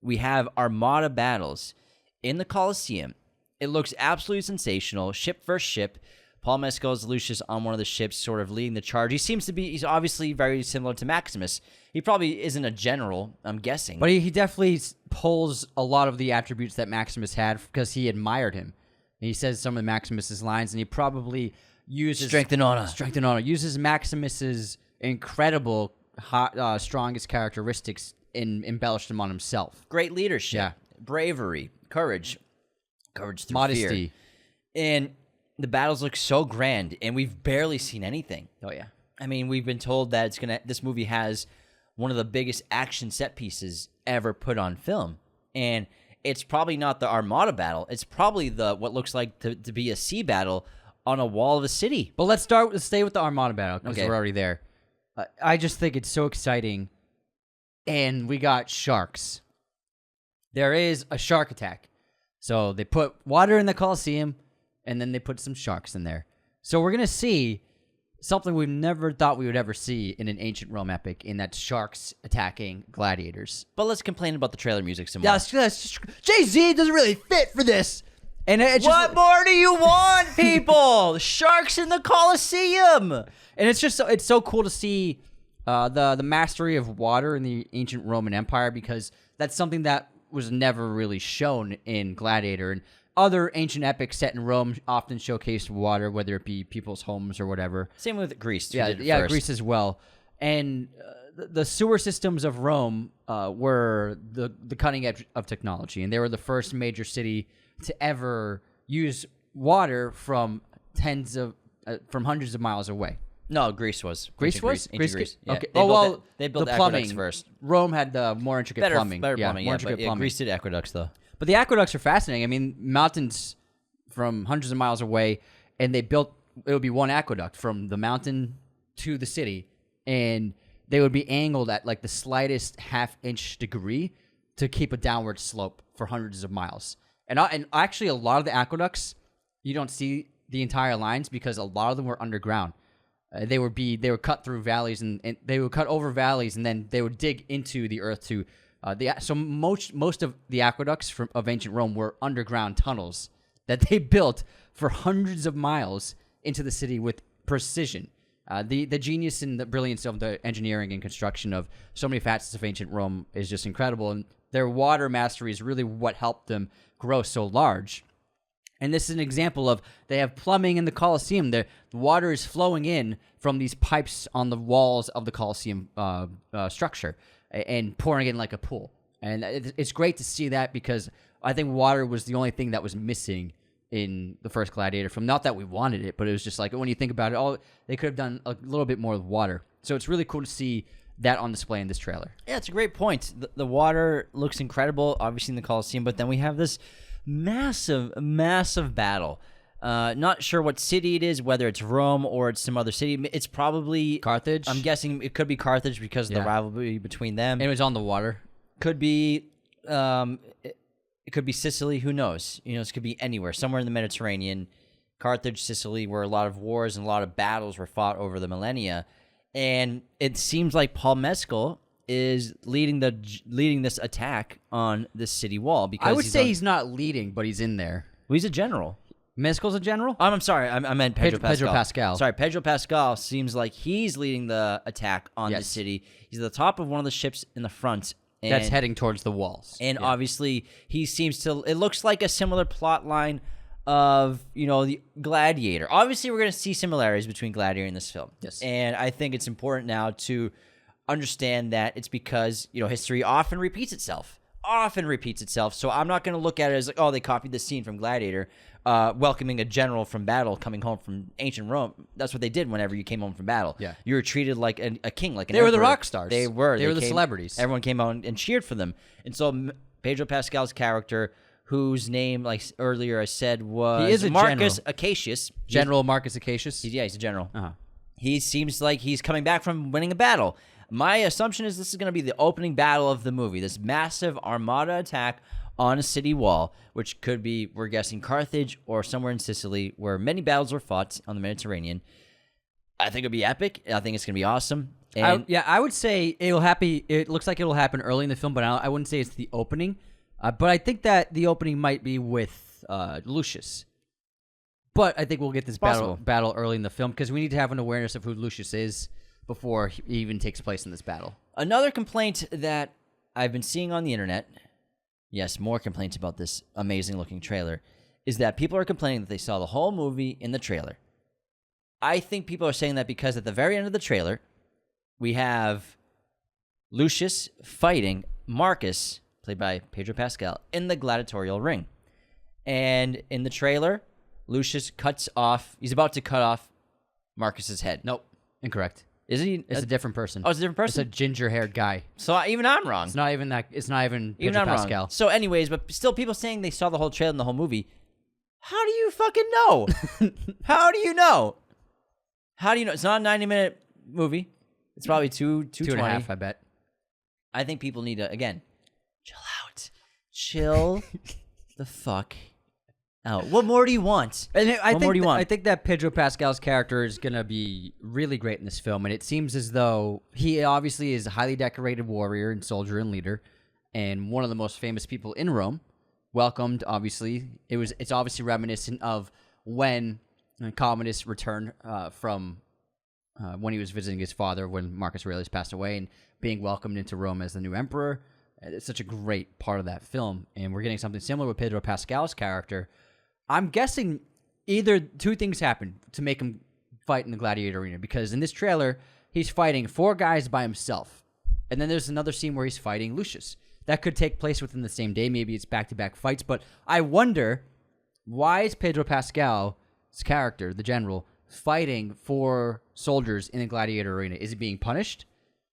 we have Armada battles in the Colosseum. It looks absolutely sensational, ship versus ship. Paul Mescal is Lucius on one of the ships, sort of leading the charge. He's obviously very similar to Maximus. He probably isn't a general, I'm guessing. But he definitely pulls a lot of the attributes that Maximus had because he admired him. And he says some of Maximus's lines, and he probably uses... Strength and honor. Strength and honor. Uses Maximus's incredible, strongest characteristics and embellished them on himself. Great leadership. Bravery. Courage through modesty. Fear. And the battles look so grand, and we've barely seen anything. Oh, yeah. I mean, we've been told that this movie has one of the biggest action set pieces ever put on film. And it's probably not the Armada battle. It's probably what looks like to be a sea battle on a wall of a city. But let's stay with the Armada battle because we're already there. I just think it's so exciting. And we got sharks. There is a shark attack. So they put water in the Colosseum, and then they put some sharks in there. So we're going to see something we've never thought we would ever see in an ancient Rome epic, in that sharks attacking gladiators. But let's complain about the trailer music some more. Jay-Z doesn't really fit for this. And what more do you want, people? Sharks in the Colosseum. And it's so cool to see the mastery of water in the ancient Roman Empire, because that's something that was never really shown in Gladiator. And other ancient epics set in Rome often showcased water, whether it be people's homes or whatever. Same with Greece. Yeah, Greece as well. And the sewer systems of Rome were the cutting edge of technology, and they were the first major city to ever use water from hundreds of miles away. No, Greece was. Greece was? Greece. Yeah. Okay. They built the aqueducts plumbing first. Rome had the more intricate plumbing. Better plumbing, more yeah. intricate plumbing. Greece did aqueducts, though. But the aqueducts are fascinating. I mean, mountains from hundreds of miles away, and it would be one aqueduct from the mountain to the city, and they would be angled at like the slightest half-inch degree to keep a downward slope for hundreds of miles. And actually, a lot of the aqueducts, you don't see the entire lines because a lot of them were underground. They would cut through valleys and they would cut over valleys, and then they would dig into the earth to so most of the aqueducts of ancient Rome were underground tunnels that they built for hundreds of miles into the city with precision. The genius and the brilliance of the engineering and construction of so many facets of ancient Rome is just incredible, and their water mastery is really what helped them grow so large. And this is an example of they have plumbing in the Colosseum. The water is flowing in from these pipes on the walls of the Colosseum structure and pouring in like a pool. And it's great to see that, because I think water was the only thing that was missing in the first Gladiator film. Not that we wanted it, but it was just like, when you think about it, they could have done a little bit more with water. So it's really cool to see that on display in this trailer. Yeah, it's a great point. The water looks incredible, obviously, in the Colosseum, but then we have this massive battle. Not sure what city it is, whether it's Rome or it's some other city. It's probably Carthage. I'm guessing it could be Carthage because of the rivalry between them. And it was on the water. Could be, it could be Sicily. Who knows? This could be anywhere, somewhere in the Mediterranean. Carthage, Sicily, where a lot of wars and a lot of battles were fought over the millennia. And it seems like Paul Mescal is leading this attack on this city wall, because I would say he's not leading, but he's in there. Well, he's a general. Mescal's a general? I'm sorry, I meant Pedro Pascal. Pedro Pascal. Sorry, Pedro Pascal seems like he's leading the attack on the city. He's at the top of one of the ships in the front. That's heading towards the walls. And obviously, he seems to... It looks like a similar plot line of, the Gladiator. Obviously, we're going to see similarities between Gladiator and this film. Yes. And I think it's important now to understand that it's because, history often repeats itself. So I'm not going to look at it as like, oh, they copied the scene from Gladiator, welcoming a general from battle coming home from ancient Rome. That's what they did whenever you came home from battle. Yeah. You were treated like a king, like an They were the emperor. rock stars. They were. They were the celebrities. Everyone came out and cheered for them. And so Pedro Pascal's character, whose name, like earlier I said, was he is a Marcus general. Acacius. General Marcus Acacius? He's a general. Uh-huh. He seems like he's coming back from winning a battle. My assumption is this is going to be the opening battle of the movie, this massive armada attack on a city wall, which could be, we're guessing, Carthage or somewhere in Sicily, where many battles were fought on the Mediterranean. I think it'll be epic. I think it's going to be awesome. And I would say it'll happen. It looks like it'll happen early in the film, but I wouldn't say it's the opening. But I think that the opening might be with Lucius. But I think we'll get this battle early in the film, because we need to have an awareness of who Lucius is before he even takes place in this battle. Another complaint that I've been seeing on the internet, yes, more complaints about this amazing-looking trailer, is that people are complaining that they saw the whole movie in the trailer. I think people are saying that because at the very end of the trailer, we have Lucius fighting Marcus, played by Pedro Pascal, in the gladiatorial ring. And in the trailer, Lucius he's about to cut off Marcus's head. Nope, incorrect. Is he? It's a different person. Oh, it's a different person? It's a ginger-haired guy. So even I'm wrong. It's not even Pedro I'm Pascal. wrong. So anyways, but still people saying they saw the whole trailer and the whole movie. How do you fucking know? How do you know? It's not a 90-minute movie. It's probably 2.5, I bet. I think people need to, again, chill out. Chill the fuck out. What more do you want? I think that Pedro Pascal's character is going to be really great in this film, and it seems as though he obviously is a highly decorated warrior and soldier and leader, and one of the most famous people in Rome. Welcomed, obviously. It's obviously reminiscent of when Commodus returned from when he was visiting his father when Marcus Aurelius passed away, and being welcomed into Rome as the new emperor. It's such a great part of that film, and we're getting something similar with Pedro Pascal's character. I'm guessing either two things happen to make him fight in the Gladiator arena, because in this trailer, he's fighting 4 guys by himself, and then there's another scene where he's fighting Lucius. That could take place within the same day. Maybe it's back-to-back fights, but I wonder, why is Pedro Pascal's character, the general, fighting 4 soldiers in a Gladiator arena? Is he being punished?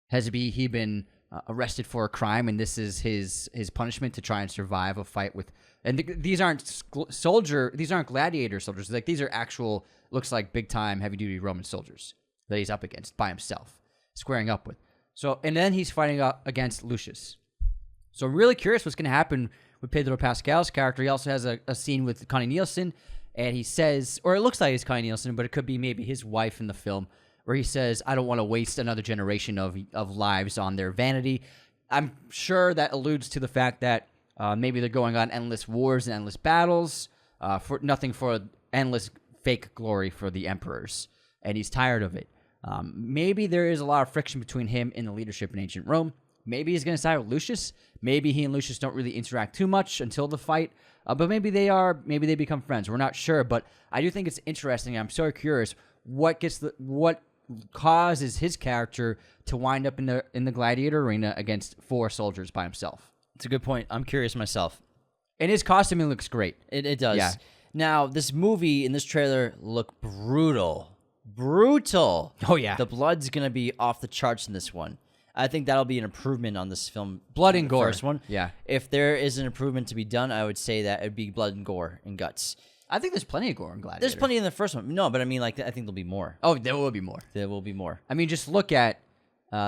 Has he been arrested for a crime, and this is his punishment to try and survive a fight with? And these aren't gladiator soldiers. Like, these are actual, looks like big time heavy duty Roman soldiers that he's up against by himself, squaring up with. So, and then he's fighting against Lucius. So I'm really curious what's going to happen with Pedro Pascal's character. He also has a scene with Connie Nielsen, and he says, or it looks like it's Connie Nielsen, but it could be maybe his wife in the film, where he says, I don't want to waste another generation of lives on their vanity. I'm sure that alludes to the fact that maybe they're going on endless wars and endless battles, for nothing for endless fake glory for the emperors, and he's tired of it. Maybe there is a lot of friction between him and the leadership in ancient Rome. Maybe he's going to side with Lucius. Maybe he and Lucius don't really interact too much until the fight, but maybe they become friends. We're not sure, but I do think it's interesting. I'm so curious what causes his character to wind up in the gladiator arena against 4 soldiers by himself. It's a good point. I'm curious myself. And his costuming looks great. It does. Yeah. Now, this movie and this trailer look brutal. Brutal. Oh, yeah. The blood's going to be off the charts in this one. I think that'll be an improvement on this film. Blood and gore. First one. Yeah. If there is an improvement to be done, I would say that it'd be blood and gore and guts. I think there's plenty of gore in Gladiator. There's plenty in the first one. No, but I mean, like, I think there'll be more. Oh, there will be more. There will be more. I mean, just look at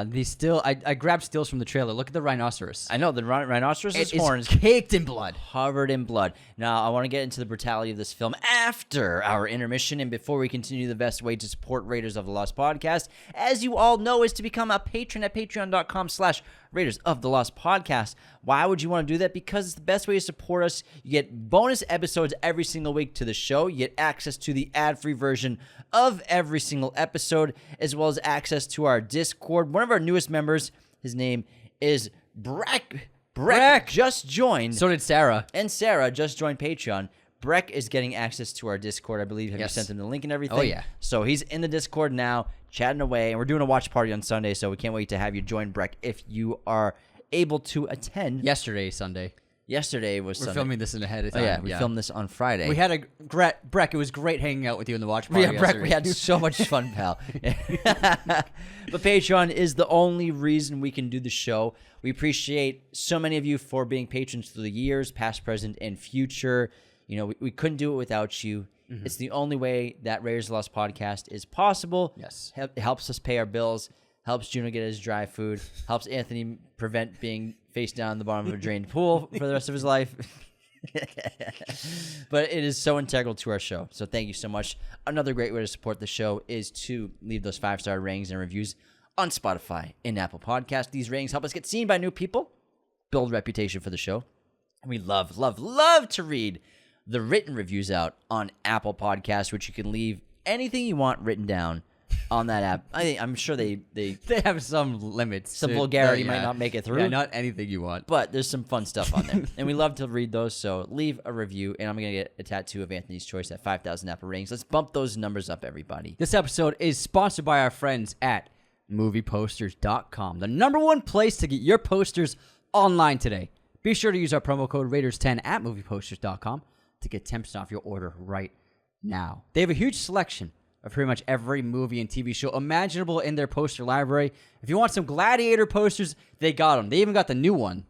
these still. I grabbed stills from the trailer. Look at the rhinoceros. I know the rhinoceros's It horns is caked in blood. covered in blood. Now, I want to get into the brutality of this film after our intermission, and before we continue, the best way to support Raiders of the Lost podcast, as you all know, is to become a patron at patreon.com/Raiders of the Lost podcast. Why would you want to do that? Because it's the best way to support us. You get bonus episodes every single week to the show. You get access to the ad-free version of every single episode, as well as access to our Discord. One of our newest members, his name is Breck. Breck just joined. So did Sarah. And Sarah just joined Patreon. Breck is getting access to our Discord, I believe. Have you sent him the link and everything? Oh, yeah. So he's in the Discord now, chatting away, and we're doing a watch party on Sunday, so we can't wait to have you join Breck if you are able to attend. Yesterday, Sunday. Yesterday was We're Sunday. filming this in ahead of Oh, time. yeah, we filmed this on Friday. We had Breck, it was great hanging out with you in the watch party Yeah, Breck, yesterday. we had so much fun, pal. But Patreon is the only reason we can do the show. We appreciate so many of you for being patrons through the years, past, present, and future. You know, we couldn't do it without you. Mm-hmm. It's the only way that Raiders of the Lost podcast is possible. Yes. It helps us pay our bills, helps Juno get his dry food, helps Anthony prevent being face down in the bottom of a drained pool for the rest of his life. But it is so integral to our show. So thank you so much. Another great way to support the show is to leave those 5-star ratings and reviews on Spotify and Apple Podcasts. These ratings help us get seen by new people, build reputation for the show. And we love to read the written reviews out on Apple Podcasts, which you can leave anything you want written down on that app. I'm sure they have some limits. Some vulgarity might not make it through. Yeah, not anything you want. But there's some fun stuff on there. And we love to read those, so leave a review, and I'm going to get a tattoo of Anthony's choice at 5,000 Apple ratings. Let's bump those numbers up, everybody. This episode is sponsored by our friends at movieposters.com, the #1 place to get your posters online today. Be sure to use our promo code Raiders10 at movieposters.com to get 10% off your order right now. They have a huge selection of pretty much every movie and TV show imaginable in their poster library. If you want some Gladiator posters, they got them. They even got the new one.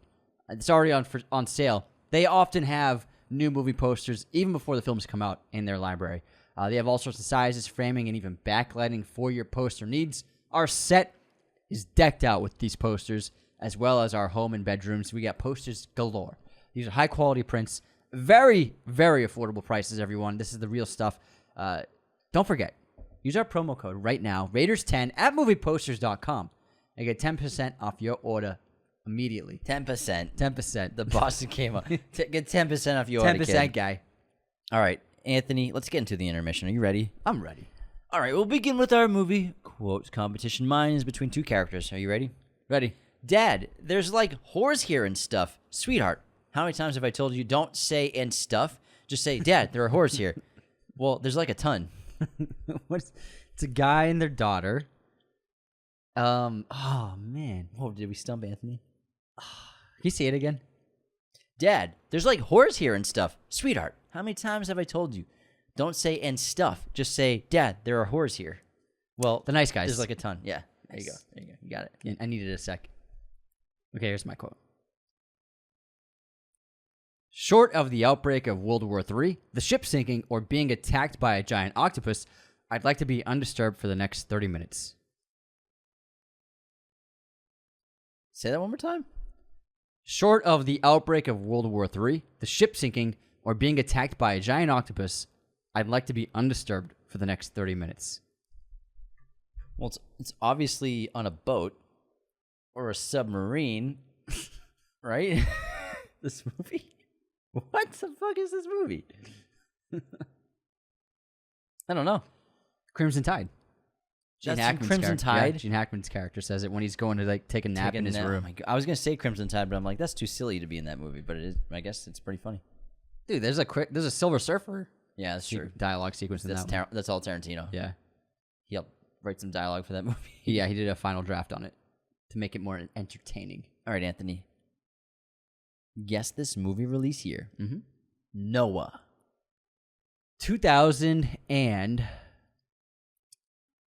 It's already on sale. They often have new movie posters even before the films come out in their library. They have all sorts of sizes, framing, and even backlighting for your poster needs. Our set is decked out with these posters, as well as our home and bedrooms. We got posters galore. These are high-quality prints. Very, very affordable prices, everyone. This is the real stuff. Don't forget, use our promo code right now, Raiders10 at movieposters.com, and get 10% off your order immediately. 10%. 10%. The Boston came up. Get 10% off your order, 10% kid. guy. All right, Anthony, let's get into the intermission. Are you ready? I'm ready. All right, we'll begin with our movie quotes competition. Mine is between two characters. Are you ready? Ready. Dad, there's like whores here and stuff. Sweetheart, how many times have I told you don't say and stuff? Just say, Dad, there are whores here. Well, there's like a ton. It's a guy and their daughter. Oh, man. Whoa, did we stump Anthony? Can you say it again? Dad, there's like whores here and stuff. Sweetheart, how many times have I told you? Don't say and stuff. Just say, Dad, there are whores here. Well, The nice guys. there's like a ton. Yeah, there you go. Nice. There you go. You got it. Yeah, I needed a sec. Okay, here's my quote. Short of the outbreak of World War III, the ship sinking, or being attacked by a giant octopus, I'd like to be undisturbed for the next 30 minutes. Say that one more time. Short of the outbreak of World War III, the ship sinking, or being attacked by a giant octopus, I'd like to be undisturbed for the next 30 minutes. Well, it's obviously on a boat or a submarine, right? This movie? What the fuck is this movie? I don't know. Crimson Tide. Gene That's from Hackman's Crimson character. Tide? Yeah, Gene Hackman's character says it when he's going to like take a nap in his room. Oh my God. I was gonna say Crimson Tide, but I'm like, that's too silly to be in that movie. But it is. I guess it's pretty funny. Dude, there's a Silver Surfer Yeah, that's true. dialogue sequence in that one. That's all Tarantino. Yeah. He helped write some dialogue for that movie. Yeah, he did a final draft on it to make it more entertaining. All right, Anthony. Guess this movie release year. Mm-hmm. Noah. 2000 and...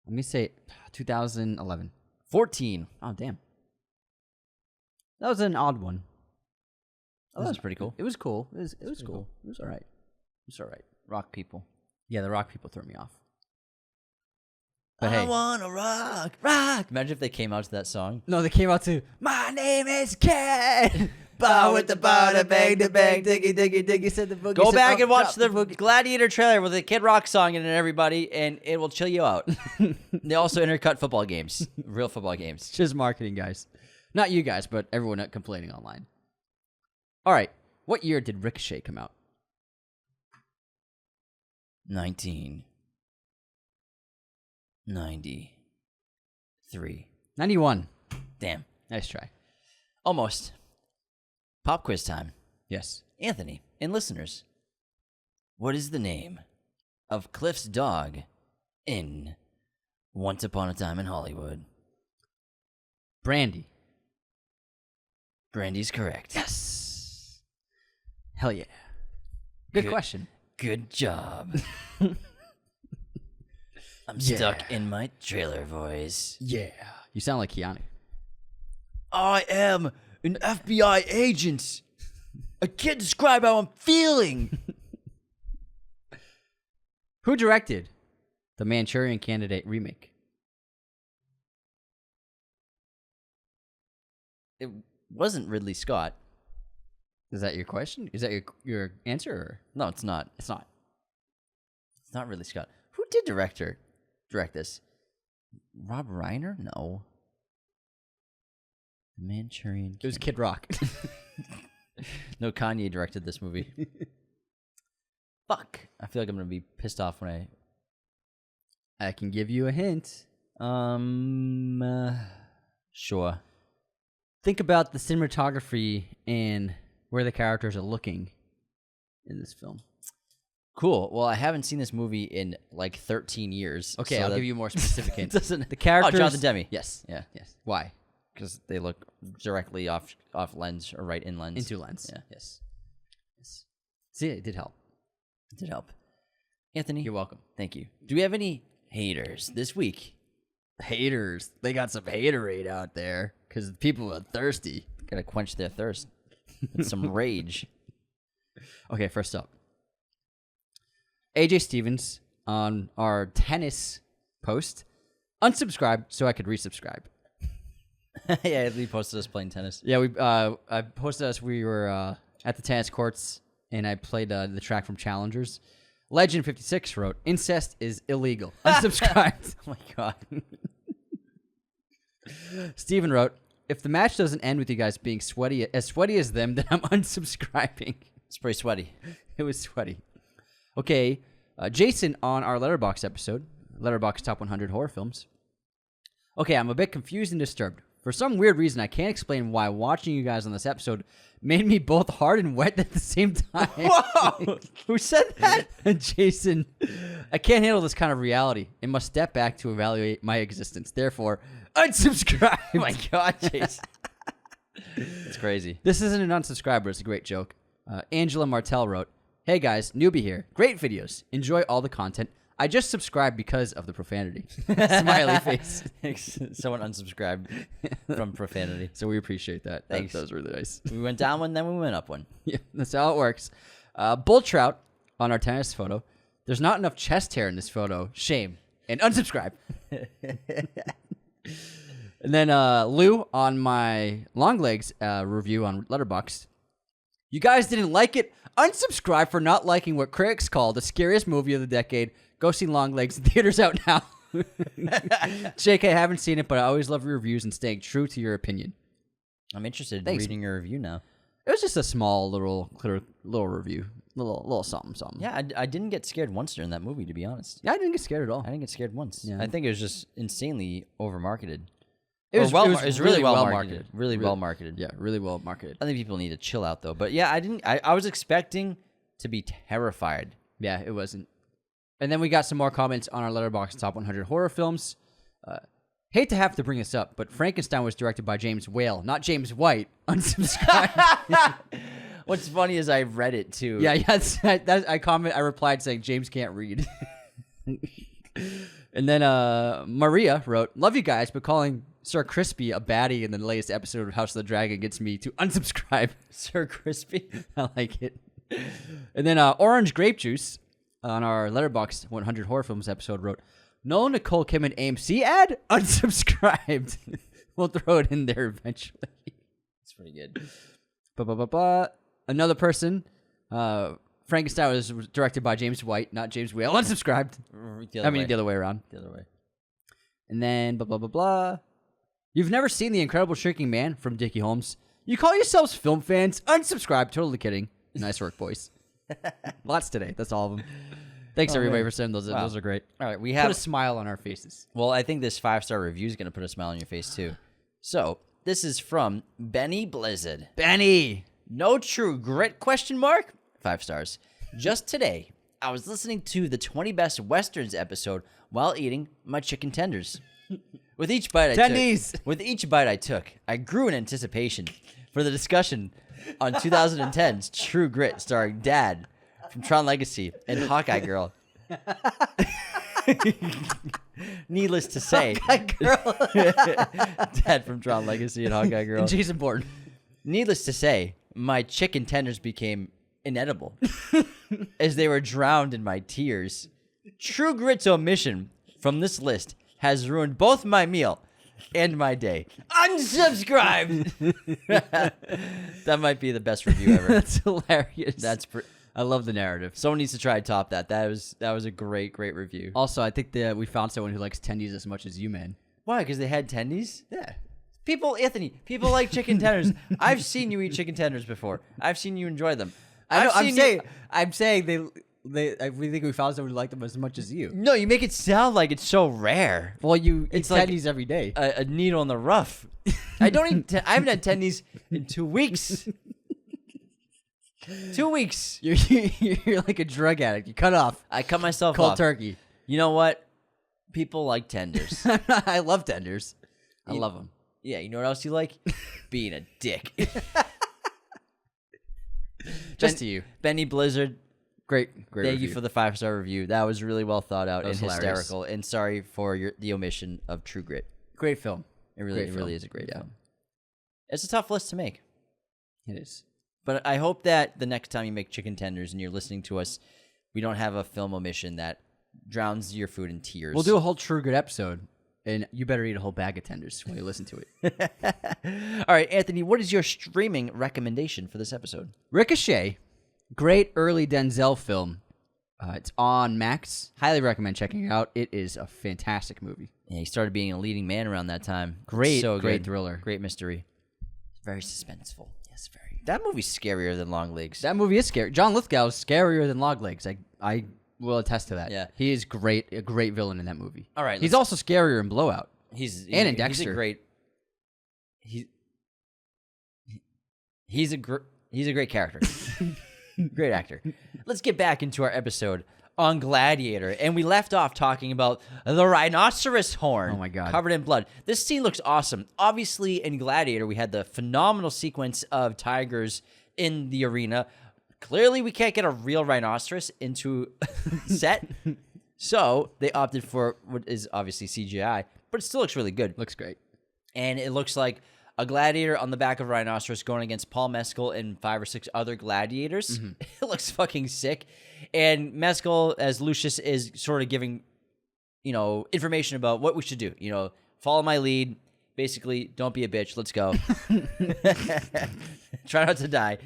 Let me say 2011. 14. Oh, damn. That was an odd one. This is pretty cool. It was cool. It was pretty cool. cool. It was all right. It was all right. Rock people. Yeah, the rock people threw me off. But I hey. wanna rock, rock. Imagine if they came out to that song. No, they came out to My name is Ken. Bow with the bada bang the bang diggy diggy diggy said the boogie. Go said, back "Oh, and watch drop the Gladiator trailer with the Kid Rock song in it, everybody, and it will chill you out. They also intercut football games, real football games. Just marketing, guys. Not you guys, but everyone complaining online. All right. What year did Ricochet come out? 1993. 91. Damn. Nice try. Almost. Pop quiz time. Yes. Anthony and listeners, what is the name of Cliff's dog in Once Upon a Time in Hollywood? Brandy. Brandy's correct. Yes. Hell yeah. Good question. Good job. I'm stuck in my trailer voice. Yeah. You sound like Keanu. I am an FBI agent. I can't describe how I'm feeling. Who directed the Manchurian Candidate remake? It wasn't Ridley Scott. Is that your question? Is that your answer? Or? No, it's not. It's not. It's not Ridley Scott. Who did direct this? Rob Reiner? No. The Manchurian It was Kid Rock. No, Kanye directed this movie. Fuck. I feel like I'm going to be pissed off when I can give you a hint. Sure. Think about the cinematography and where the characters are looking in this film. Cool. Well, I haven't seen this movie in like 13 years. Okay, so I'll that give you a more specific hint. doesn't. The characters. Oh, Jonathan Demme. Yes. Yeah. Yes. Why? Because they look directly off lens or right in lens. Into lens. Yeah. Yes. Yes. See, it did help. It did help. Anthony. You're welcome. Thank you. Do we have any haters this week? Haters. They got some haterade out there because people are thirsty. Gotta quench their thirst with some rage. Okay, first up. AJ Stevens on our tennis post unsubscribed so I could resubscribe. Yeah, he posted us playing tennis. Yeah, I posted us. We were at the tennis courts, and I played the track from Challengers. Legend 56 wrote, "Incest is illegal." Unsubscribed. Oh my god. Steven wrote, "If the match doesn't end with you guys being sweaty as them, then I'm unsubscribing." It's pretty sweaty. It was sweaty. Okay, Jason on our Letterboxd episode, Letterboxd Top 100 Horror Films. Okay, I'm a bit confused and disturbed. For some weird reason, I can't explain why watching you guys on this episode made me both hard and wet at the same time. Whoa! Who said that? Jason, I can't handle this kind of reality and must step back to evaluate my existence. Therefore, unsubscribe. Oh my god, Jason. It's crazy. This isn't an unsubscriber. It's a great joke. Angela Martell wrote, "Hey guys, newbie here. Great videos. Enjoy all the content. I just subscribed because of the profanity." Smiley face. Someone unsubscribed from profanity. So we appreciate that. Thanks. That was really nice. We went down one, then we went up one. Yeah, that's how it works. Bull Trout on our tennis photo. "There's not enough chest hair in this photo. Shame." And unsubscribe. And then Lou on my long legs review on Letterboxd. "You guys didn't like it? Unsubscribe for not liking what critics call the scariest movie of the decade. Go see Long Legs in theaters out now." Jake, I haven't seen it, but I always love your reviews and staying true to your opinion. I'm interested in Thanks. reading your review now. It was just a small little review, little something. Yeah, I didn't get scared once during that movie, to be honest. Yeah, I didn't get scared at all. I didn't get scared once. Yeah. I think it was just insanely over-marketed. It was really well marketed. Really well marketed. Yeah, really well marketed. I think people need to chill out though. But yeah, I was expecting to be terrified. Yeah, it wasn't. And then we got some more comments on our Letterboxd Top 100 horror films. Hate to have to bring this up, but Frankenstein was directed by James Whale, not James White. Unsubscribed. What's funny is I read it too. Yeah, I replied saying James can't read. And then Maria wrote, "Love you guys, but calling Sir Crispy a baddie in the latest episode of House of the Dragon gets me to unsubscribe." Sir Crispy. I like it. And then Orange Grape Juice on our Letterboxd 100 horror films episode wrote, "No Nicole Kidman AMC ad? Unsubscribed." We'll throw it in there eventually. It's pretty good. Another person, Frankenstein was directed by James White, not James Whale. Unsubscribed. The other way around. The other way. And then You've never seen The Incredible Shrinking Man from Dickie Holmes. You call yourselves film fans? Unsubscribe. Totally kidding. Nice work, boys. Lots today. That's all of them. Thanks, everybody, for sending those in. Those are great. All right, we Put a smile on our faces. Well, I think this 5-star review is going to put a smile on your face, too. So, this is from Benny Blizzard. Benny! No true grit, ? 5 stars. Just today, I was listening to the 20 Best Westerns episode while eating my chicken tenders. With each bite I took, I grew in anticipation for the discussion on 2010's True Grit starring Dad from Tron Legacy and Hawkeye Girl. Needless to say, Dad from Tron Legacy and Hawkeye Girl. And Jason Bourne. Needless to say, my chicken tenders became inedible as they were drowned in my tears. True Grit's omission from this list has ruined both my meal and my day. Unsubscribed. That might be the best review ever. That's hilarious. I love the narrative. Someone needs to try to top that. That was a great review. Also, I think that we found someone who likes tendies as much as you, man. Why? Because they had tendies? Yeah. Anthony, people like chicken tenders. I've seen you eat chicken tenders before. I've seen you enjoy them. I'm saying we think we found someone who liked them as much as you. No, you make it sound like it's so rare. Well, you It's eat like tendies every day. A needle in the rough. I haven't had tendies in 2 weeks. 2 weeks. You're like a drug addict. You cut off. I cut myself Cold off. turkey. You know what? People like tenders. I love tenders. I love them. Yeah, you know what else you like? Being a dick. Just to you. Benny Blizzard, Great thank review. you for the 5-star review. That was really well thought out and hilarious. hysterical. And sorry for the omission of True Grit. Great film. It really is a great Yeah. film. It's a tough list to make. It is. But I hope that the next time you make chicken tenders and you're listening to us, we don't have a film omission that drowns your food in tears. We'll do a whole True Grit episode, and you better eat a whole bag of tenders when you listen to it. All right, Anthony, what is your streaming recommendation for this episode? Ricochet, great early Denzel film. It's on Max. Highly recommend checking it out. It is a fantastic movie. Yeah, he started being a leading man around that time. Great good. thriller. Great mystery. Very suspenseful. Yes, very. That movie's scarier than Long Legs. That movie is scary. John Lithgow is scarier than Longlegs. I will attest to that. Yeah. He is a great villain in that movie. All right, He's also scarier in Blowout. He's in Dexter. He's a great character. Great actor. Let's get back into our episode on Gladiator, and we left off talking about the rhinoceros horn. Oh my God. Covered in blood. This scene looks awesome. Obviously, in Gladiator, we had the phenomenal sequence of tigers in the arena. Clearly, we can't get a real rhinoceros into set, so they opted for what is obviously CGI, but it still looks really good. Looks great. And it looks like a gladiator on the back of a rhinoceros going against Paul Mescal and 5 or 6 other gladiators. Mm-hmm. It looks fucking sick. And Mescal, as Lucius, is sort of giving, information about what we should do. Follow my lead. Basically, don't be a bitch. Let's go. Try not to die.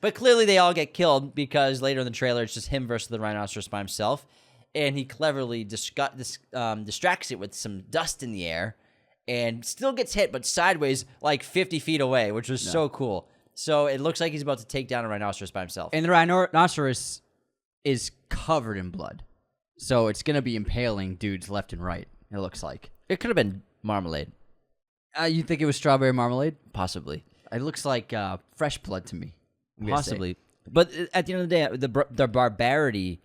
But clearly they all get killed because later in the trailer, it's just him versus the rhinoceros by himself. and he cleverly distracts it with some dust in the air, and still gets hit, but sideways like 50 feet away, which was so cool. So it looks like he's about to take down a rhinoceros by himself. And the rhinoceros is covered in blood. So it's going to be impaling dudes left and right, it looks like. It could have been marmalade. You think it was strawberry marmalade? Possibly. It looks like fresh blood to me. Possibly. But at the end of the day, the barbarity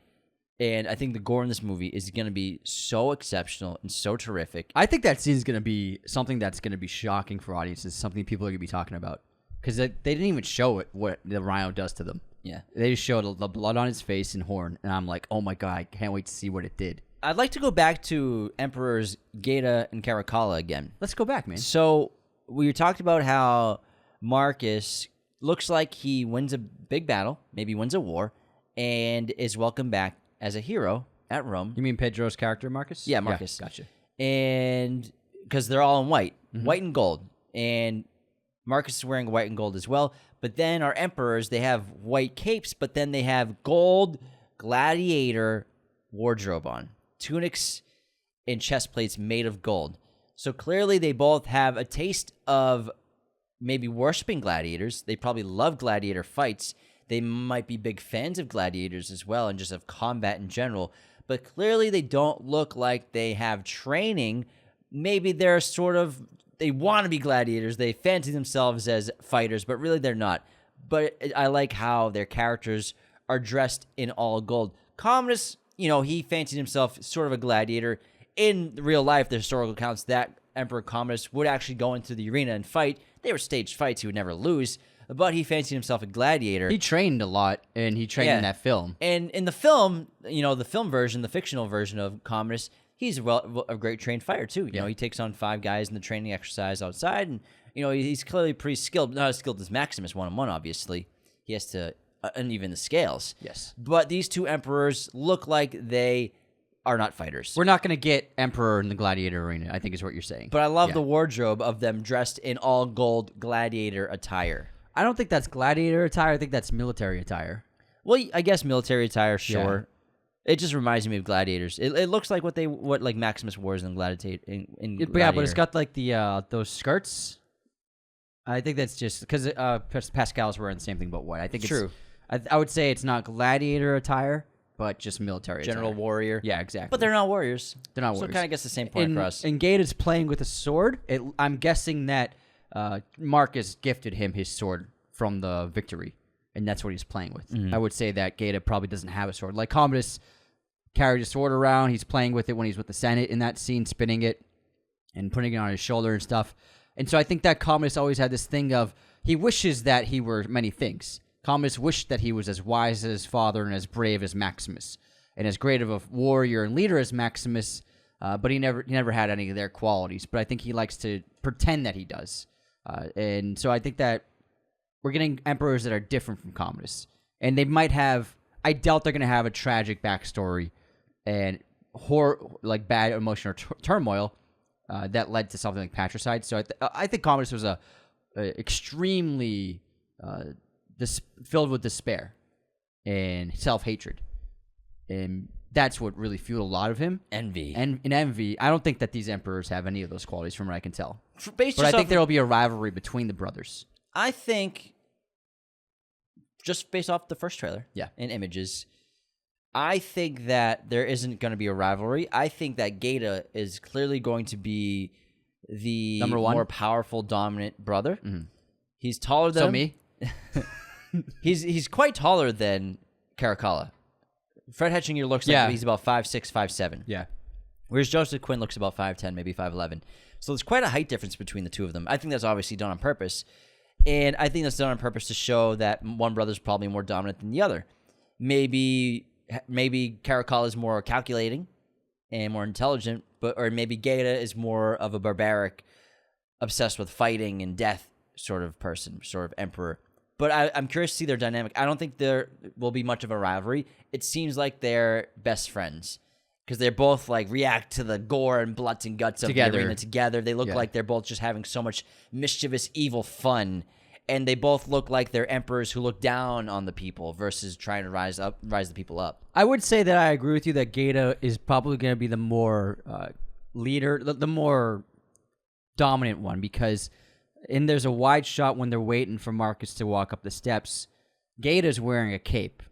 and I think the gore in this movie is going to be so exceptional and so terrific. I think that scene is going to be something that's going to be shocking for audiences, something people are going to be talking about. Because they didn't even show it, what the rhino does to them. Yeah. They just showed the blood on his face and horn, and I'm like, oh my God, I can't wait to see what it did. I'd like to go back to Emperors Gaeta and Caracalla again. Let's go back, man. So we talked about how Marcus looks like he wins a big battle, maybe wins a war, and is welcomed back as a hero at Rome. You mean Pedro's character, Marcus? Yeah, Marcus. Yeah, gotcha. And because they're all in white, white and gold. And Marcus is wearing white and gold as well. But then our emperors, they have white capes, but then they have gold gladiator wardrobe on. Tunics and chest plates made of gold. So clearly they both have a taste of maybe worshiping gladiators. They probably love gladiator fights. They might be big fans of gladiators as well and just of combat in general. But clearly they don't look like they have training. Maybe they're they want to be gladiators. They fancy themselves as fighters, but really they're not. But I like how their characters are dressed in all gold. Commodus, he fancied himself sort of a gladiator. In real life, the historical accounts that Emperor Commodus would actually go into the arena and fight. They were staged fights. He would never lose. But he fancied himself a gladiator. He trained a lot, and he trained in that film. And in the film, the film version, the fictional version of Commodus, he's a great trained fighter, too. He takes on 5 guys in the training exercise outside, and, he's clearly pretty skilled. Not as skilled as Maximus one-on-one, obviously. He has to uneven the scales. Yes. But these 2 emperors look like they are not fighters. We're not going to get Emperor in the gladiator arena, I think is what you're saying. But I love the wardrobe of them dressed in all gold gladiator attire. I don't think that's gladiator attire. I think that's military attire. Well, I guess military attire, sure. Yeah. It just reminds me of gladiators. It looks like what like Maximus wears in Gladiator. Yeah, but it's got like the those skirts. I think that's just because Pascal's wearing the same thing but white. I think it's true. I would say it's not gladiator attire, but just military General attire. warrior. Yeah, exactly. But they're not warriors. They're not so warriors. So it kind of gets the same point across. And Gaeta's playing with a sword. I'm guessing that Marcus gifted him his sword from the victory, and that's what he's playing with. I would say that Gaeta probably doesn't have a sword. Like Commodus carried a sword around. He's playing with it when he's with the Senate in that scene, spinning it and putting it on his shoulder and stuff. And so I think that Commodus always had this thing of he wishes that he were many things. Commodus wished that he was as wise as his father and as brave as Maximus, and as great of a warrior and leader as Maximus, but he never had any of their qualities. But I think he likes to pretend that he does. And so I think that we're getting emperors that are different from Commodus. And they might have, I doubt they're going to have a tragic backstory and bad emotional turmoil that led to something like patricide. So I think Commodus was a extremely filled with despair and self-hatred. And that's what really fueled a lot of him. Envy. And envy. I don't think that these emperors have any of those qualities from what I can tell. But I think there will be a rivalry between the brothers. I think, just based off the first trailer and images, I think that there isn't going to be a rivalry. I think that Gaeta is clearly going to be the more powerful, dominant brother. Mm-hmm. He's taller than me. he's quite taller than Caracalla. Fred Hetchinger looks like he's about 5'6", 5'7". Yeah. Whereas Joseph Quinn looks about 5'10", maybe 5'11". So there's quite a height difference between the two of them. I think that's obviously done on purpose. And I think that's done on purpose to show that one brother's probably more dominant than the other. Maybe Caracalla is more calculating and more intelligent, or maybe Gaeta is more of a barbaric, obsessed with fighting and death sort of person, sort of emperor. But I'm curious to see their dynamic. I don't think there will be much of a rivalry. It seems like they're best friends because they're both react to the gore and blood and guts of the arena together. They look like they're both just having so much mischievous, evil fun. and they both look like they're emperors who look down on the people versus trying to rise the people up. I would say that I agree with you that Gaeta is probably going to be the more leader, the more dominant one, because there's a wide shot when they're waiting for Marcus to walk up the steps. Gaeta's wearing a cape,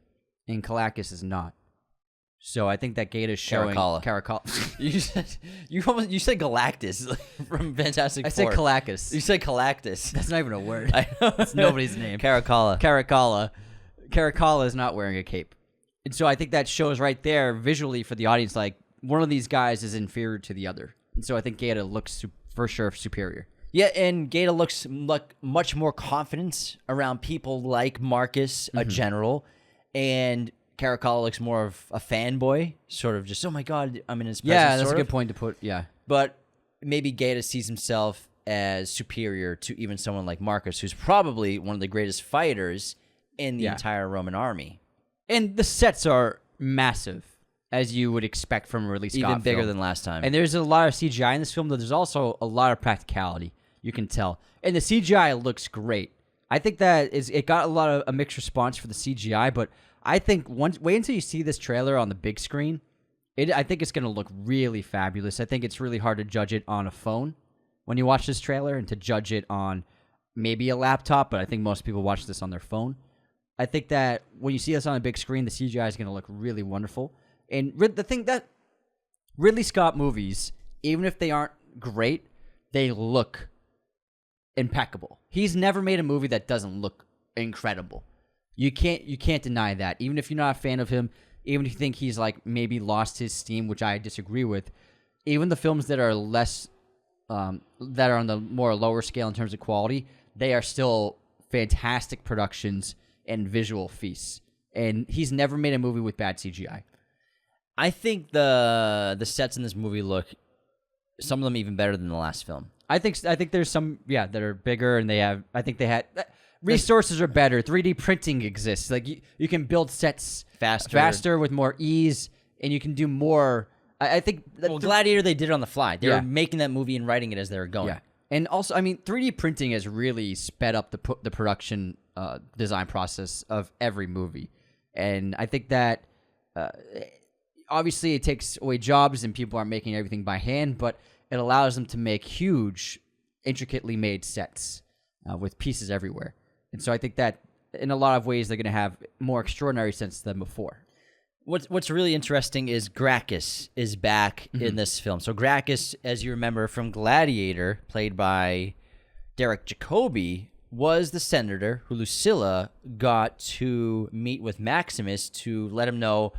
and Caracalla is not. So I think that Gaeta's showing Caracalla. you said Galactus from Fantastic Four. I said Caracalla. You said Galactus. That's not even a word. I know. It's nobody's name. Caracalla. Caracalla is not wearing a cape. And so I think that shows right there visually for the audience, like, one of these guys is inferior to the other. And so I think Gaeta looks for sure superior. Yeah, and Gaeta looks like much more confidence around people like Marcus, a general, and Caracalla looks more of a fanboy, sort of just, oh my god, I'm in his presence. Yeah, that's a good point to put, yeah. But maybe Gaeta sees himself as superior to even someone like Marcus, who's probably one of the greatest fighters in the entire Roman army. And the sets are massive, as you would expect from a Ridley Scott Even bigger film. than last time. And there's a lot of CGI in this film, but there's also a lot of practicality, you can tell. And the CGI looks great. I think that it got a mixed response for the CGI, but I think wait until you see this trailer on the big screen. I think it's going to look really fabulous. I think it's really hard to judge it on a phone when you watch this trailer and to judge it on maybe a laptop, but I think most people watch this on their phone. I think that when you see this on a big screen, the CGI is going to look really wonderful. And the thing that Ridley Scott movies, even if they aren't great, they look impeccable. He's never made a movie that doesn't look incredible. You can't deny that. Even if you're not a fan of him, even if you think he's like maybe lost his steam, which I disagree with, even the films that are less that are on the more lower scale in terms of quality, they are still fantastic productions and visual feasts. And he's never made a movie with bad CGI. I think the sets in this movie look, some of them even better than the last film. I think there's some that are bigger, and resources are better. 3D printing exists. Like you can build sets faster with more ease, and you can do more. I think Gladiator, they did it on the fly. They were making that movie and writing it as they were going. Yeah. And also, I mean, 3D printing has really sped up the production design process of every movie. And I think that obviously it takes away jobs and people are making everything by hand, but it allows them to make huge, intricately made sets with pieces everywhere. And so I think that in a lot of ways they're going to have more extraordinary sets than before. What's really interesting is Gracchus is back in this film. So Gracchus, as you remember from Gladiator, played by Derek Jacobi, was the senator who Lucilla got to meet with Maximus to let him know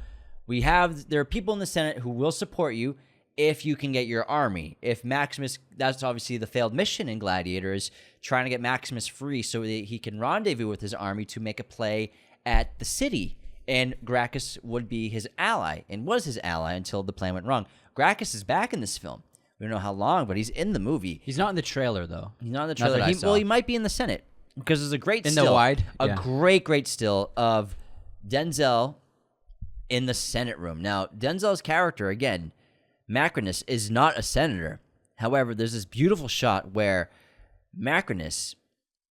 there are people in the Senate who will support you if you can get your army. If Maximus, that's obviously the failed mission in Gladiator, is trying to get Maximus free so that he can rendezvous with his army to make a play at the city. And Gracchus would be his ally, and was his ally until the plan went wrong. Gracchus is back in this film. We don't know how long, but he's in the movie. He's not in the trailer, though. He's not in the trailer. He might be in the Senate, because there's a great in still. The wide? A great still of Denzel in the Senate room. Now, Denzel's character, again, Macrinus, is not a senator. However, there's this beautiful shot where Macrinus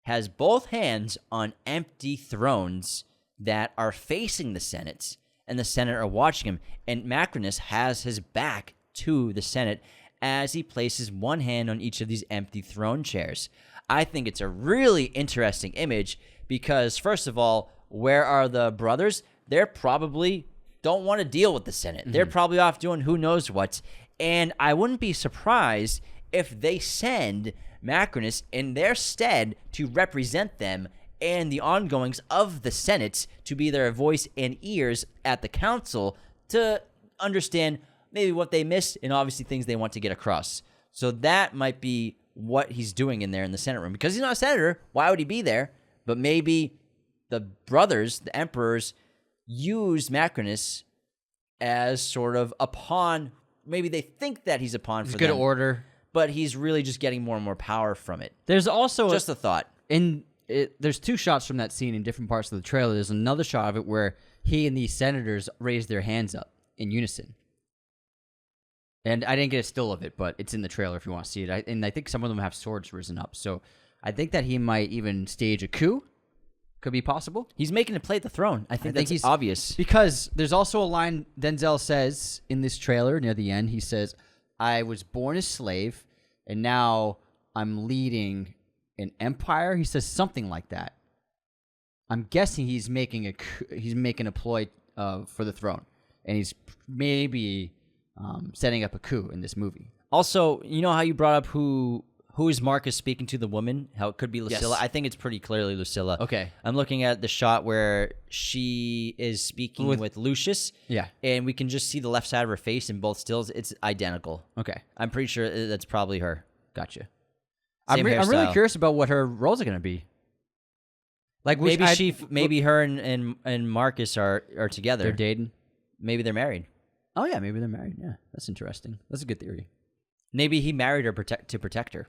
has both hands on empty thrones that are facing the Senate, and the Senate are watching him. And Macrinus has his back to the Senate as he places one hand on each of these empty throne chairs. I think it's a really interesting image because, first of all, where are the brothers? They're probably don't want to deal with the Senate. They're probably off doing who knows what. And I wouldn't be surprised if they send Macrinus in their stead to represent them and the ongoings of the Senate, to be their voice and ears at the council to understand maybe what they missed and obviously things they want to get across. So that might be what he's doing in there in the Senate room. Because he's not a senator, why would he be there? But maybe the brothers, the emperors, use Macrinus as sort of a pawn. Maybe they think that he's a pawn for them. Good order. But he's really just getting more and more power from it. There's also just a thought. There's two shots from that scene in different parts of the trailer. There's another shot of it where he and these senators raise their hands up in unison. And I didn't get a still of it, but it's in the trailer if you want to see it. And I think some of them have swords risen up. So I think that he might even stage a coup. Could be possible. He's making a play at the throne. I think that's obvious. Because there's also a line Denzel says in this trailer near the end. He says, I was born a slave, and now I'm leading an empire. He says something like that. I'm guessing he's making a ploy for the throne, and he's maybe setting up a coup in this movie. Also, you know how you brought up who is Marcus speaking to the woman? How it could be Lucilla? Yes. I think it's pretty clearly Lucilla. Okay. I'm looking at the shot where she is speaking with Lucius. Yeah. And we can just see the left side of her face in both stills. It's identical. Okay. I'm pretty sure that's probably her. Gotcha. Same I'm really hairstyle. curious about what her roles are going to be. Like Maybe her and Marcus are together. They're dating. Maybe they're married. Oh yeah, maybe they're married. Yeah, that's interesting. That's a good theory. Maybe he married her to protect her.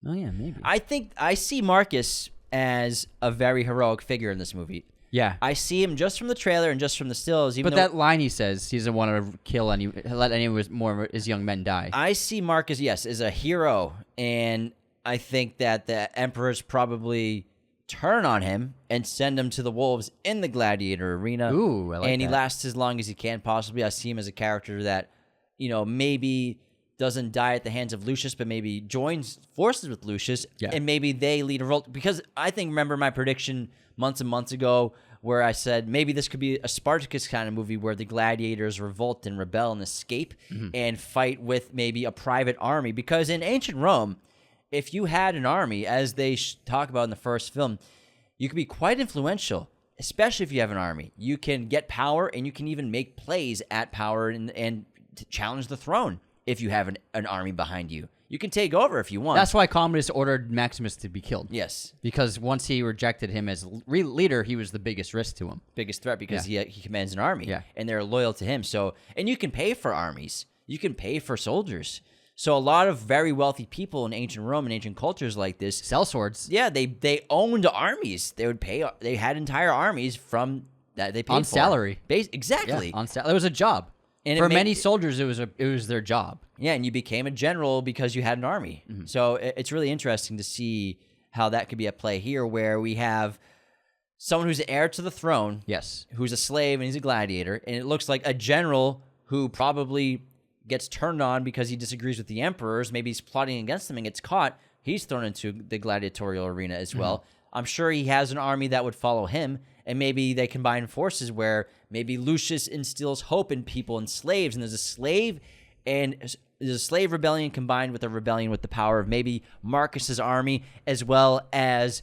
Oh yeah, maybe. I think I see Marcus as a very heroic figure in this movie. Yeah, I see him just from the trailer and just from the stills. but that line he says, he doesn't want to let any more of his young men die. I see Marcus, yes, as a hero, and I think that the Emperor's probably turn on him and send him to the wolves in the Gladiator arena. Ooh, I like and he that. lasts as long as he can possibly. I see him as a character that, maybe doesn't die at the hands of Lucius, but maybe joins forces with Lucius, and maybe they lead a role. Because I think, remember my prediction months and months ago where I said maybe this could be a Spartacus kind of movie where the gladiators revolt and rebel and escape and fight with maybe a private army. Because in ancient Rome, if you had an army, as they talk about in the first film, you could be quite influential, especially if you have an army. You can get power, and you can even make plays at power and to challenge the throne. If you have an army behind you, you can take over if you want. That's why Commodus ordered Maximus to be killed. Yes. Because once he rejected him as leader, he was the biggest risk to him. Biggest threat because he commands an army. Yeah. And they're loyal to him. So, and you can pay for armies. You can pay for soldiers. So a lot of very wealthy people in ancient Rome and ancient cultures like this Sell swords. Yeah, they owned armies. They had entire armies from that they paid On for. salary. Exactly. Yeah, it was a job. And for many soldiers, it was their job. Yeah, and you became a general because you had an army. Mm-hmm. So it's really interesting to see how that could be at play here, where we have someone who's heir to the throne, Yes. who's a slave and he's a gladiator, and it looks like a general who probably gets turned on because he disagrees with the emperors. Maybe he's plotting against them and gets caught. He's thrown into the gladiatorial arena as well. I'm sure he has an army that would follow him, and maybe they combine forces where maybe Lucius instills hope in people and slaves, and there's a slave rebellion combined with a rebellion with the power of maybe Marcus's army, as well as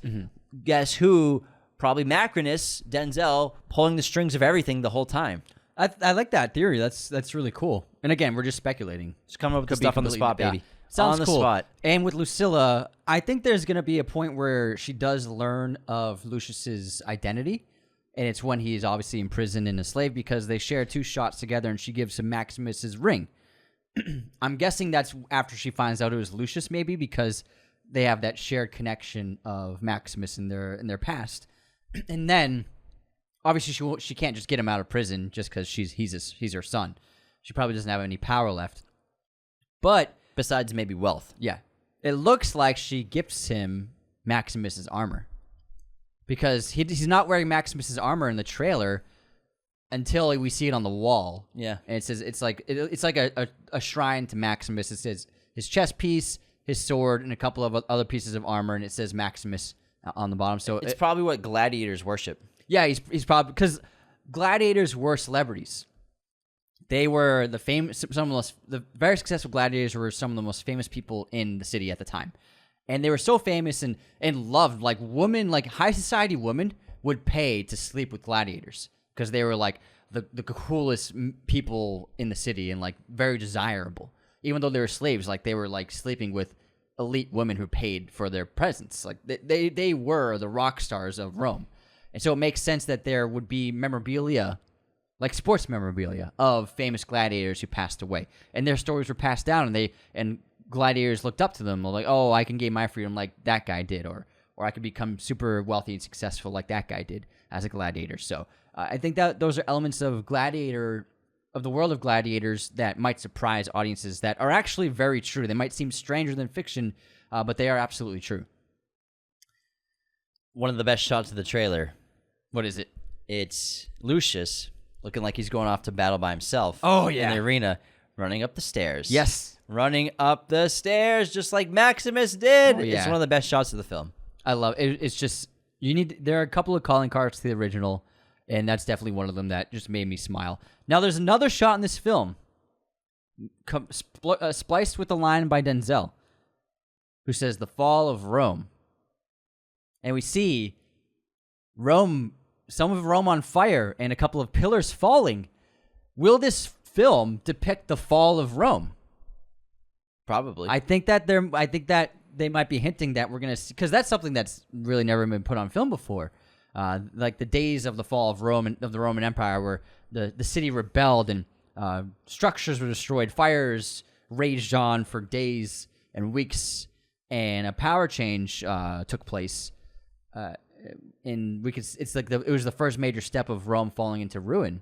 guess who? Probably Macrinus, Denzel, pulling the strings of everything the whole time. I like that theory. That's really cool. And again, we're just speculating. Just coming up with the Could be stuff on the spot, completely- baby. Sounds on the cool. spot. And with Lucilla, I think there's going to be a point where she does learn of Lucius's identity, and it's when he is obviously imprisoned and a slave because they share 2 shots together, and she gives him Maximus's ring. I'm guessing that's after she finds out it was Lucius, maybe because they have that shared connection of Maximus in their past, and then obviously she can't just get him out of prison just because he's her son. She probably doesn't have any power left, but. Besides maybe wealth. Yeah. It looks like she gifts him Maximus's armor. Because he's not wearing Maximus's armor in the trailer until we see it on the wall. Yeah. And it says it's like a shrine to Maximus. It says his chest piece, his sword, and a couple of other pieces of armor, and it says Maximus on the bottom. So it's probably what gladiators worship. Yeah, he's probably because gladiators were celebrities. They were the very successful gladiators were some of the most famous people in the city at the time. And they were so famous and loved, like high society women would pay to sleep with gladiators because they were like the coolest people in the city and like very desirable. Even though they were slaves, like they were like sleeping with elite women who paid for their presence. Like they were the rock stars of Rome. And so it makes sense that there would be memorabilia, like sports memorabilia of famous gladiators who passed away, and their stories were passed down, and gladiators looked up to them, like, oh, I can gain my freedom like that guy did, or I could become super wealthy and successful like that guy did as a gladiator. So I think that those are elements of the world of gladiators that might surprise audiences that are actually very true. They might seem stranger than fiction, but they are absolutely true. one of the best shots of the trailer. What is it? It's Lucius looking like he's going off to battle by himself. Oh, yeah. In the arena, running up the stairs. Yes. Running up the stairs just like Maximus did. Oh, yeah. It's one of the best shots of the film. I love it. It's just there are a couple of calling cards to the original, and that's definitely one of them that just made me smile. Now, there's another shot in this film spliced with a line by Denzel, who says, "The fall of Rome." And we see Rome, some of Rome on fire and a couple of pillars falling. Will this film depict the fall of Rome? Probably. I think that they might be hinting that we're gonna see, because that's something that's really never been put on film before. Like the days of the fall of Rome and of the Roman Empire, where the city rebelled and structures were destroyed, fires raged on for days and weeks, and a power change took place. And it was the first major step of Rome falling into ruin,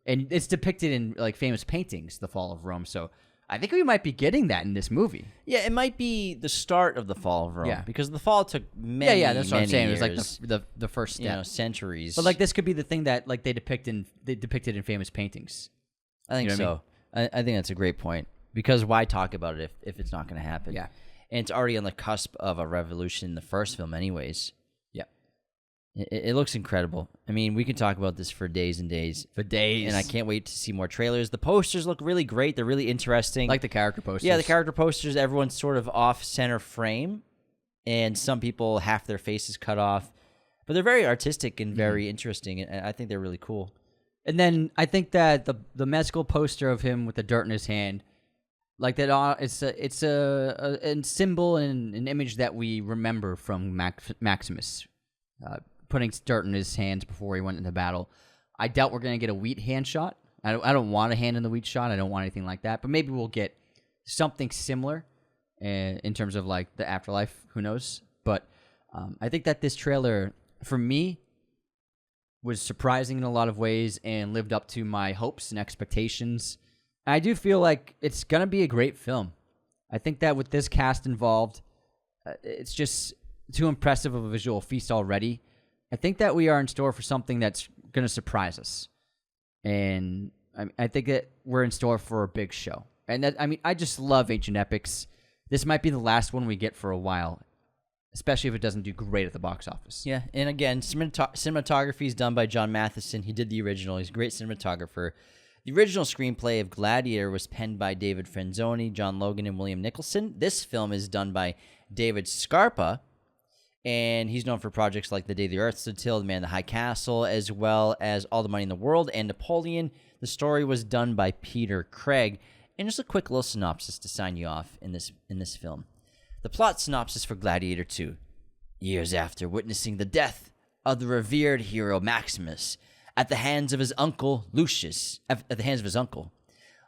and it's depicted in like famous paintings, the fall of Rome. So I think we might be getting that in this movie. Yeah, it might be the start of the fall of Rome. Yeah. Because the fall took many, that's what I'm saying. years, It was like the first step, centuries. But like this could be the thing that like they depicted in famous paintings. I think so. I think that's a great point, because why talk about it if it's not going to happen? Yeah. And it's already on the cusp of a revolution in the first film anyways. It looks incredible. I mean, we can talk about this for days and days. And I can't wait to see more trailers. The posters look really great. They're really interesting. Like the character posters. Yeah, the character posters, everyone's sort of off center frame. And some people, half their face is cut off. But they're very artistic and very interesting. And I think they're really cool. And then I think that the Mescal poster of him with the dirt in his hand, like that, it's a symbol and an image that we remember from Maximus. Putting dirt in his hands before he went into battle. I doubt we're going to get a wheat hand shot. I don't want a hand in the wheat shot. I don't want anything like that. But maybe we'll get something similar in terms of like the afterlife. Who knows? But I think that this trailer, for me, was surprising in a lot of ways and lived up to my hopes and expectations. I do feel like it's going to be a great film. I think that with this cast involved, it's just too impressive of a visual feast already. I think that we are in store for something that's going to surprise us. And I think that we're in store for a big show. And I just love ancient epics. This might be the last one we get for a while, especially if it doesn't do great at the box office. Yeah, and again, cinematography is done by John Matheson. He did the original. He's a great cinematographer. The original screenplay of Gladiator was penned by David Franzoni, John Logan, and William Nicholson. This film is done by David Scarpa, and he's known for projects like The Day the Earth Stood Still, The Man in the High Castle, as well as All the Money in the World and Napoleon. The story was done by Peter Craig. And just a quick little synopsis to sign you off in this film. The plot synopsis for Gladiator 2. Years after witnessing the death of the revered hero Maximus at the hands of his uncle Lucius,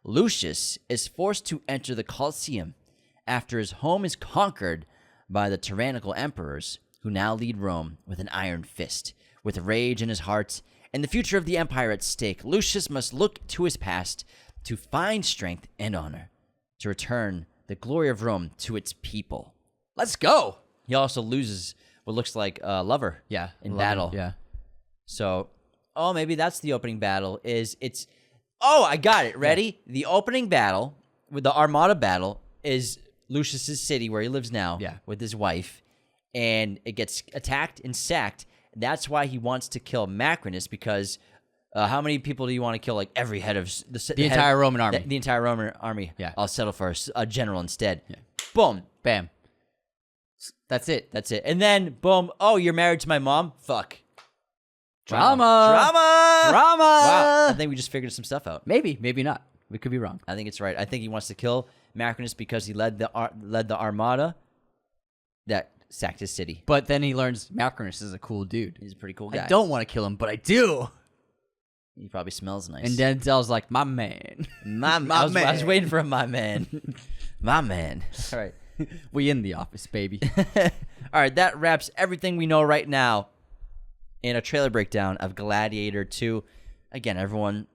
Lucius is forced to enter the Colosseum after his home is conquered by the tyrannical emperors who now lead Rome with an iron fist. With rage in his heart and the future of the empire at stake, Lucius must look to his past to find strength and honor, to return the glory of Rome to its people. Let's go! He also loses what looks like a lover in battle. Yeah. So, maybe that's the opening battle. I got it. Ready? Yeah. The opening battle, with the Armada battle, is Lucius's city where he lives now with his wife, and it gets attacked and sacked. That's why he wants to kill Macrinus, because how many people do you want to kill? Like every head of the entire Roman army. The entire Roman army. Yeah. I'll settle for a general instead. Yeah. Boom. Bam. That's it. And then, boom. Oh, you're married to my mom? Fuck. Drama. Wow. I think we just figured some stuff out. Maybe not. We could be wrong. I think it's right. I think he wants to kill Macrinus because he led the armada that sacked his city. But then he learns Macrinus is a cool dude. He's a pretty cool guy. I don't want to kill him, but I do. He probably smells nice. And Denzel's like, my man. I was waiting for my man. My man. All right. We in the office, baby. All right, that wraps everything we know right now in a trailer breakdown of Gladiator 2. Again, everyone,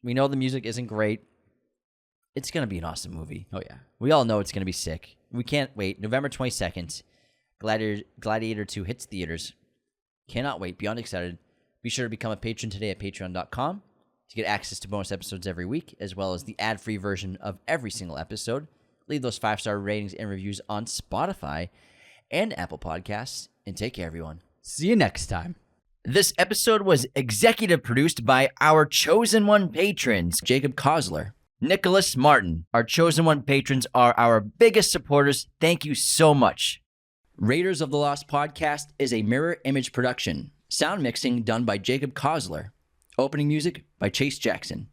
we know the music isn't great. It's going to be an awesome movie. Oh, yeah. We all know it's going to be sick. We can't wait. November 22nd, Gladiator 2 hits theaters. Cannot wait. Beyond excited. Be sure to become a patron today at patreon.com to get access to bonus episodes every week, as well as the ad-free version of every single episode. Leave those 5-star ratings and reviews on Spotify and Apple Podcasts. And take care, everyone. See you next time. This episode was executive produced by our Chosen One patrons, Jacob Kossler, Nicholas Martin. Our Chosen One patrons are our biggest supporters. Thank you so much. Raiders of the Lost Podcast is a mirror image production. Sound mixing done by Jacob Kossler. Opening music by Chase Jackson.